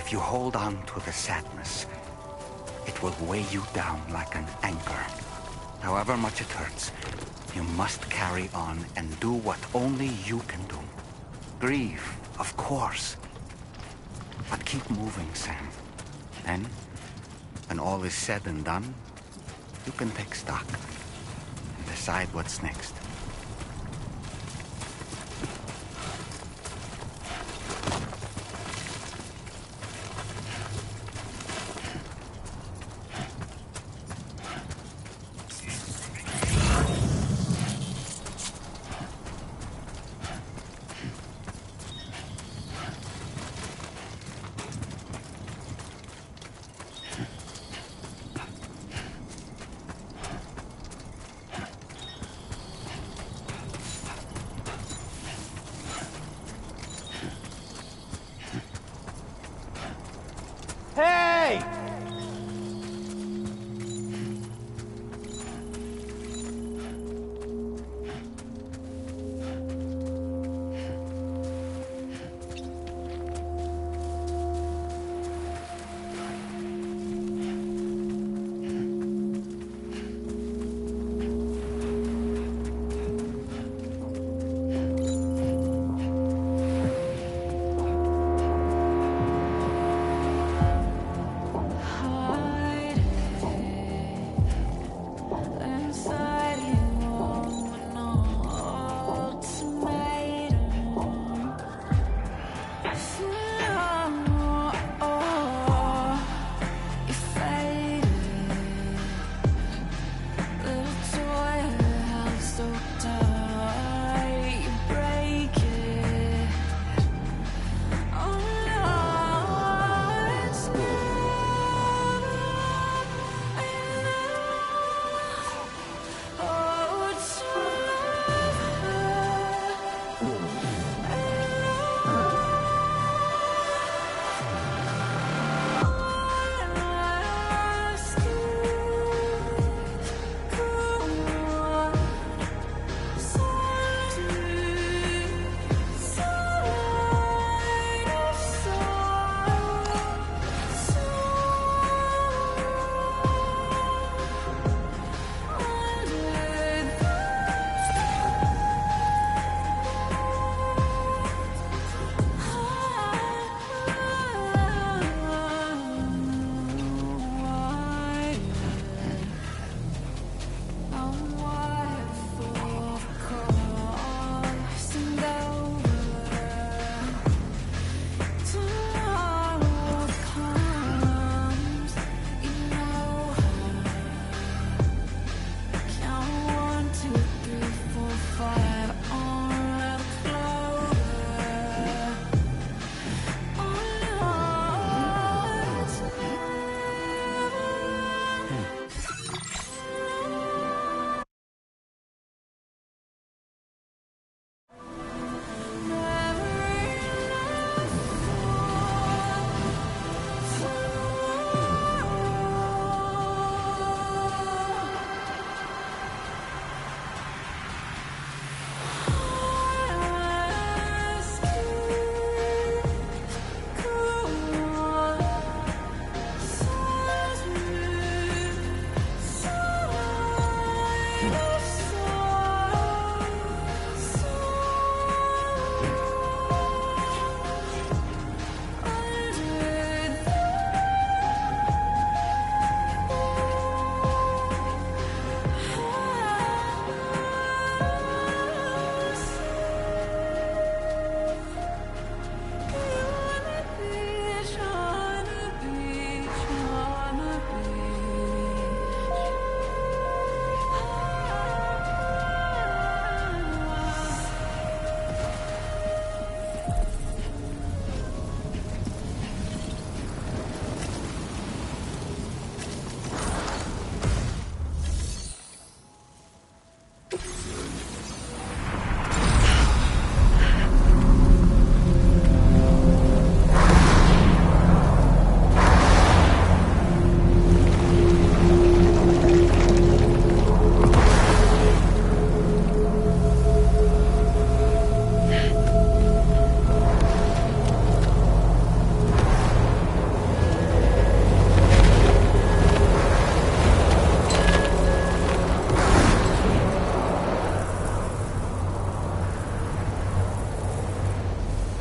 If you hold on to the sadness, it will weigh you down like an anchor. However much it hurts, you must carry on and do what only you can do. Grieve, of course. But keep moving, Sam. Then, when all is said and done, you can take stock and decide what's next.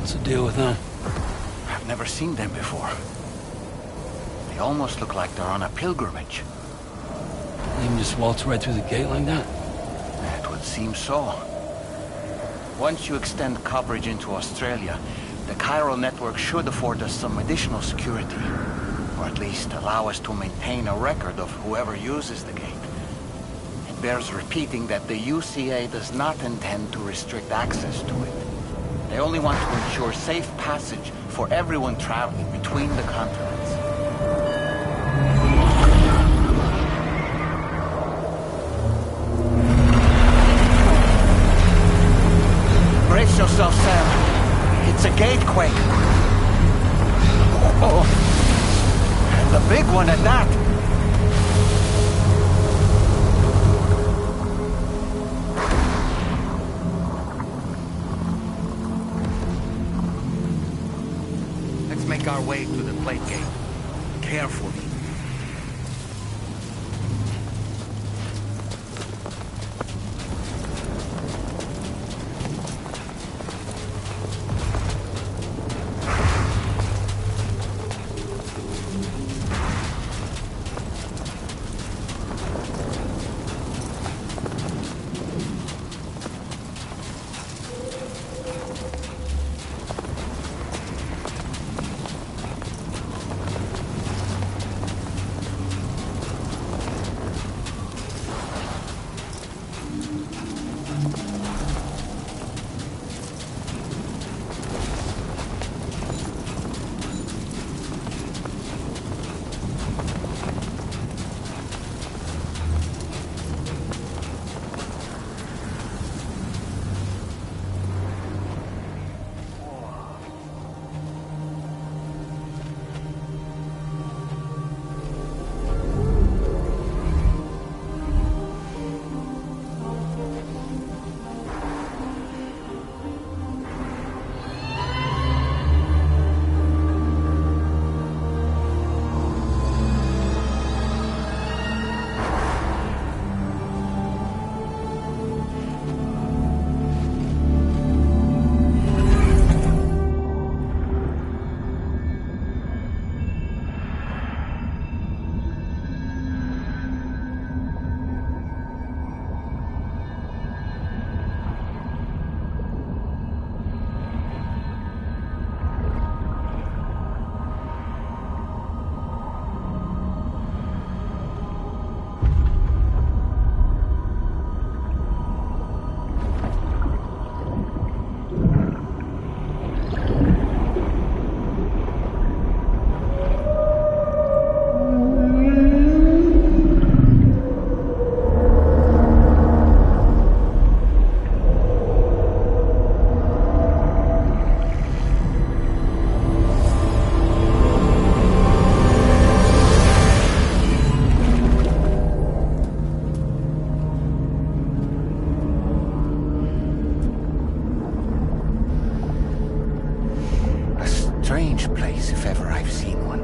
What's the deal with them? I've never seen them before. They almost look like they're on a pilgrimage. You can just waltz right through the gate like that? It would seem so. Once you extend coverage into Australia, the chiral network should afford us some additional security. Or at least allow us to maintain a record of whoever uses the gate. It bears repeating that the UCA does not intend to restrict access to it. They only want to ensure safe passage for everyone traveling between the continents. Brace yourself, Sam. It's a gatequake. Oh, and the big one at that. Let's make our way to the plate gate. Carefully. Strange place, if ever I've seen one.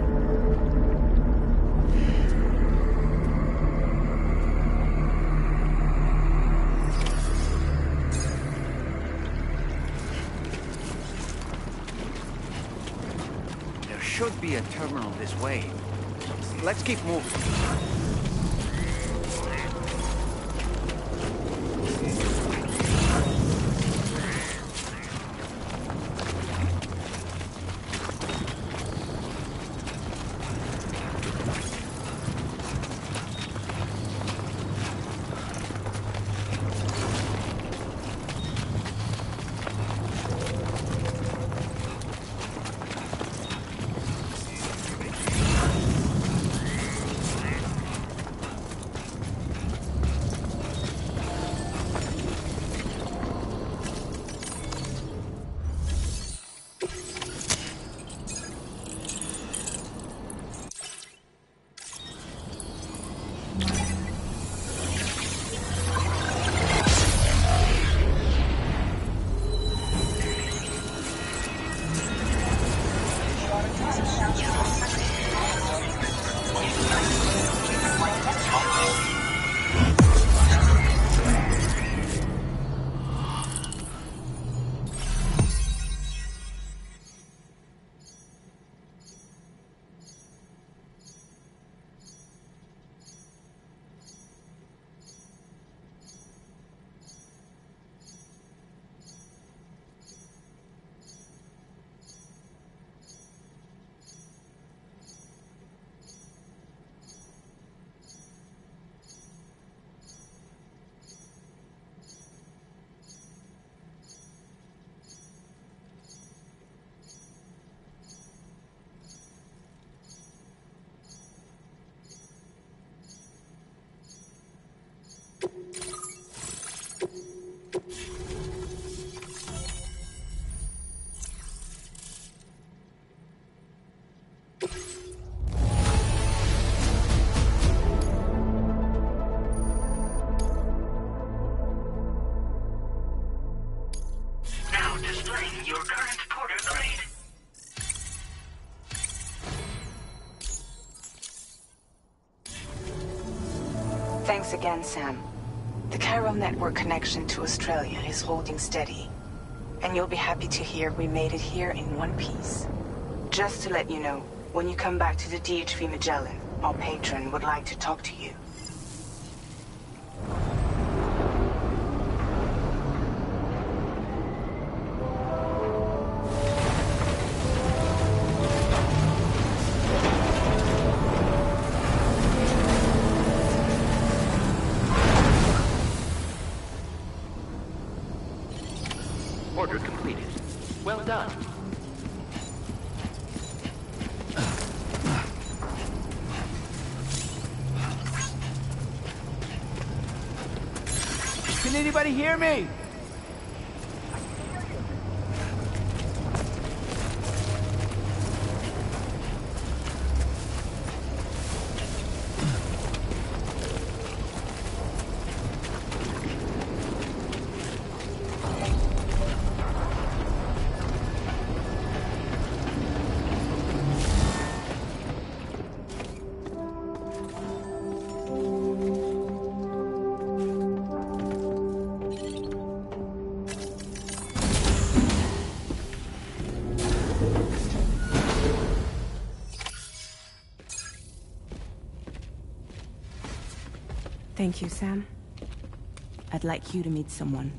There should be a terminal this way. Let's keep moving. your current porter grade. Thanks again, Sam. The Chiral network connection to Australia is holding steady. And you'll be happy to hear we made it here in one piece. Just to let you know, when you come back to the DHV Magellan, our patron would like to talk to you. Order completed. Well done. Can anybody hear me? Thank you, Sam. I'd like you to meet someone.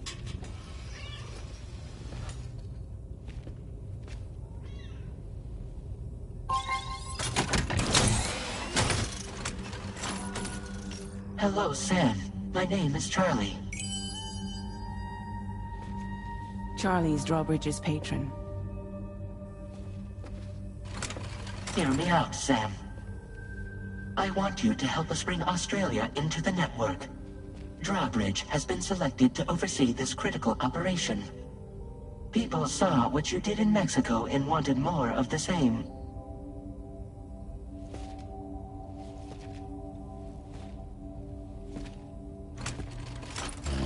Hello, Sam. My name is Charlie. Charlie's Drawbridge's patron. Hear me out, Sam. I want you to help us bring Australia into the network. Drawbridge has been selected to oversee this critical operation. People saw what you did in Mexico and wanted more of the same.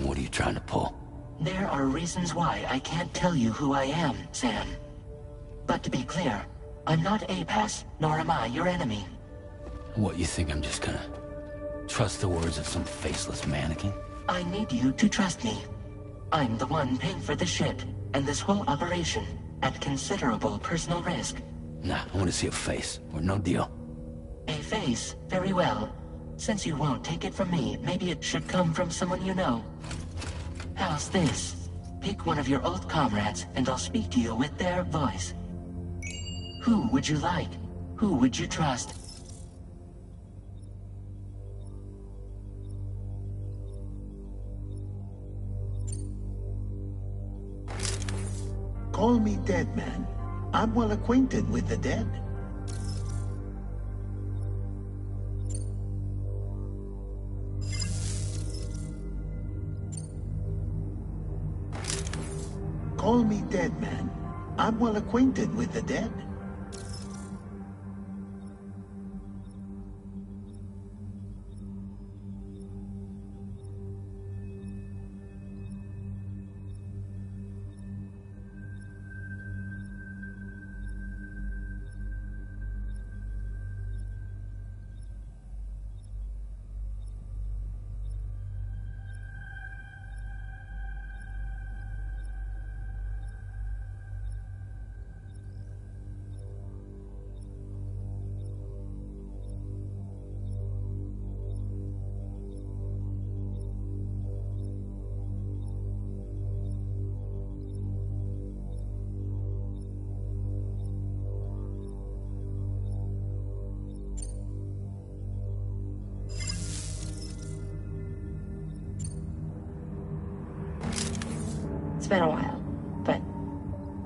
What are you trying to pull? There are reasons why I can't tell you who I am, Sam. But to be clear, I'm not APAS, nor am I your enemy. What, you think I'm just gonna trust the words of some faceless mannequin? I need you to trust me. I'm the one paying for the ship, and this whole operation, at considerable personal risk. Nah, I want to see a face, or no deal. A face? Very well. Since you won't take it from me, maybe it should come from someone you know. How's this? Pick one of your old comrades, and I'll speak to you with their voice. Who would you like? Who would you trust? Call me Dead Man. I'm well acquainted with the dead. Call me Dead Man. I'm well acquainted with the dead. It's been a while, but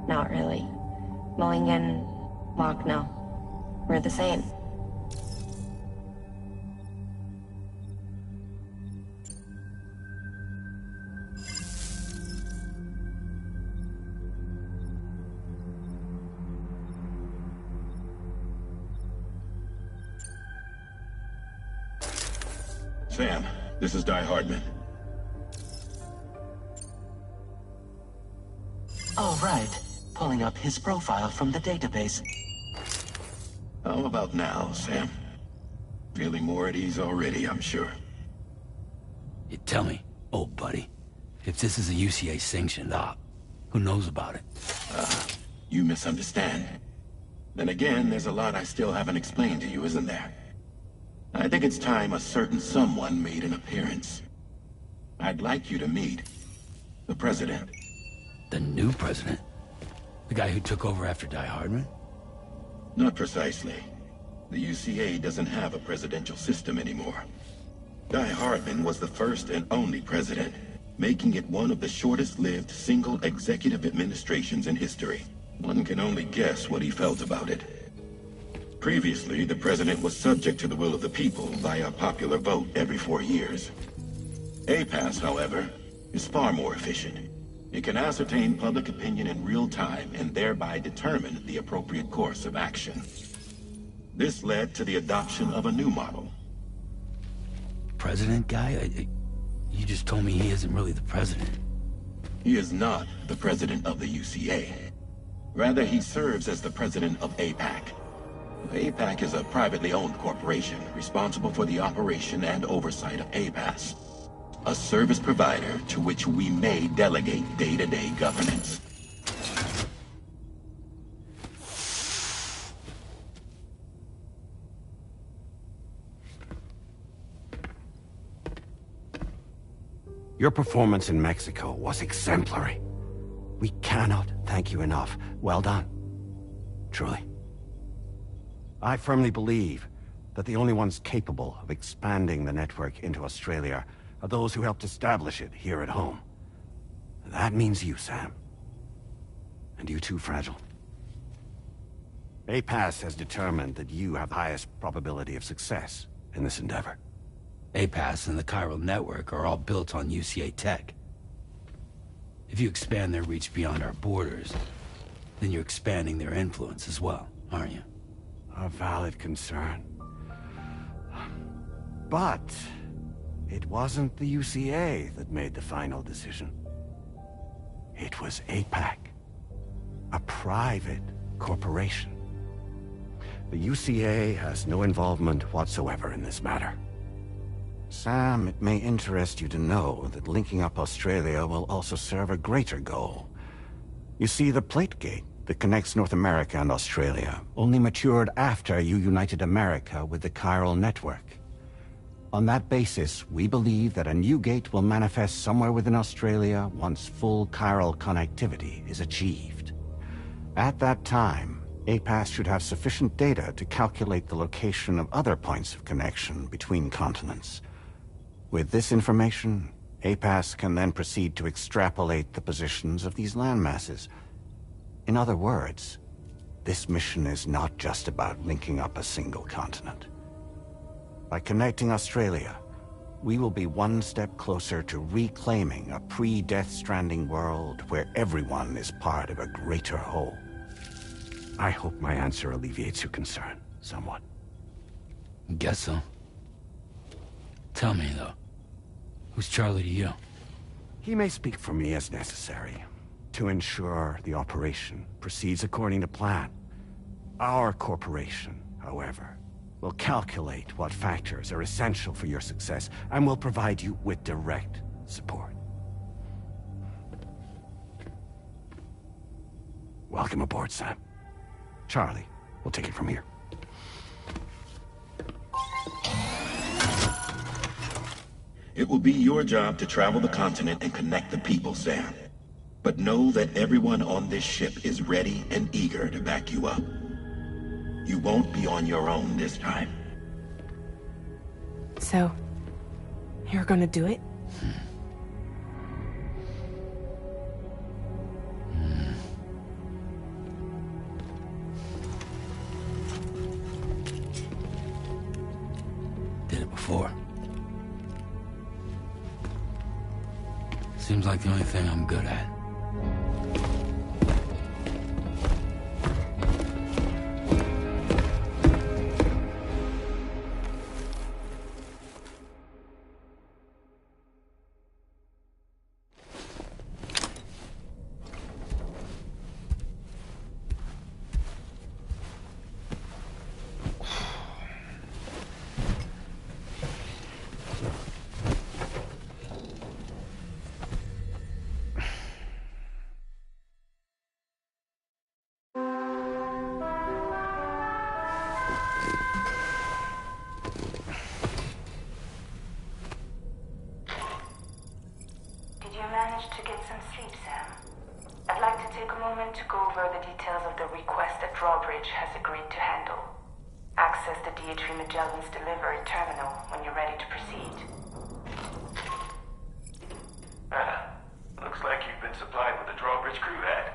not really. Mulligan, Magno, we're the same. Sam, this is Di Hardman. Oh, right. pulling up his profile from the database. How about now, Sam? Feeling more at ease already, I'm sure. You tell me, old buddy, if this is a UCA sanctioned op, who knows about it? You misunderstand. Then again, there's a lot I still haven't explained to you, isn't there? I think it's time a certain someone made an appearance. I'd like you to meet the President. The new president? The guy who took over after Die Hardman? Not precisely. The UCA doesn't have a presidential system anymore. Die Hardman was the first and only president, making it one of the shortest-lived single executive administrations in history. One can only guess what he felt about it. Previously, the president was subject to the will of the people via popular vote every 4 years. APAS, however, is far more efficient. It can ascertain public opinion in real time and thereby determine the appropriate course of action. This led to the adoption of a new model. President guy? You just told me he isn't really the president. He is not the president of the UCA. Rather, he serves as the president of APAC. APAC is a privately owned corporation responsible for the operation and oversight of APAS, a service provider to which we may delegate day-to-day governance. Your performance in Mexico was exemplary. We cannot thank you enough. Well done. Truly. I firmly believe that the only ones capable of expanding the network into Australia are those who helped establish it here at home. That means you, Sam. And you too, Fragile. APAS has determined that you have the highest probability of success in this endeavor. APAS and the chiral network are all built on UCA tech. If you expand their reach beyond our borders, then you're expanding their influence as well, aren't you? A valid concern. But it wasn't the UCA that made the final decision. It was APAC, a private corporation. The UCA has no involvement whatsoever in this matter. Sam, it may interest you to know that linking up Australia will also serve a greater goal. You see, the plate gate that connects North America and Australia only matured after you united America with the chiral network. On that basis, we believe that a new gate will manifest somewhere within Australia once full chiral connectivity is achieved. At that time, APAS should have sufficient data to calculate the location of other points of connection between continents. With this information, APAS can then proceed to extrapolate the positions of these landmasses. In other words, this mission is not just about linking up a single continent. By connecting Australia, we will be one step closer to reclaiming a pre-Death Stranding world where everyone is part of a greater whole. I hope my answer alleviates your concern somewhat. Guess so. Tell me, though, who's Charlie to you? He may speak for me as necessary to ensure the operation proceeds according to plan. Our corporation, however, will calculate what factors are essential for your success and will provide you with direct support. Welcome aboard, Sam. Charlie, we'll take it from here. It will be your job to travel the continent and connect the people, Sam. But know that everyone on this ship is ready and eager to back you up. You won't be on your own this time. So, you're gonna do it? Did it before. Seems like the only thing I'm good at. go over the details of the request that Drawbridge has agreed to handle. Access the DH3 Magellan's delivery terminal when you're ready to proceed. Looks like you've been supplied with the Drawbridge crew hat.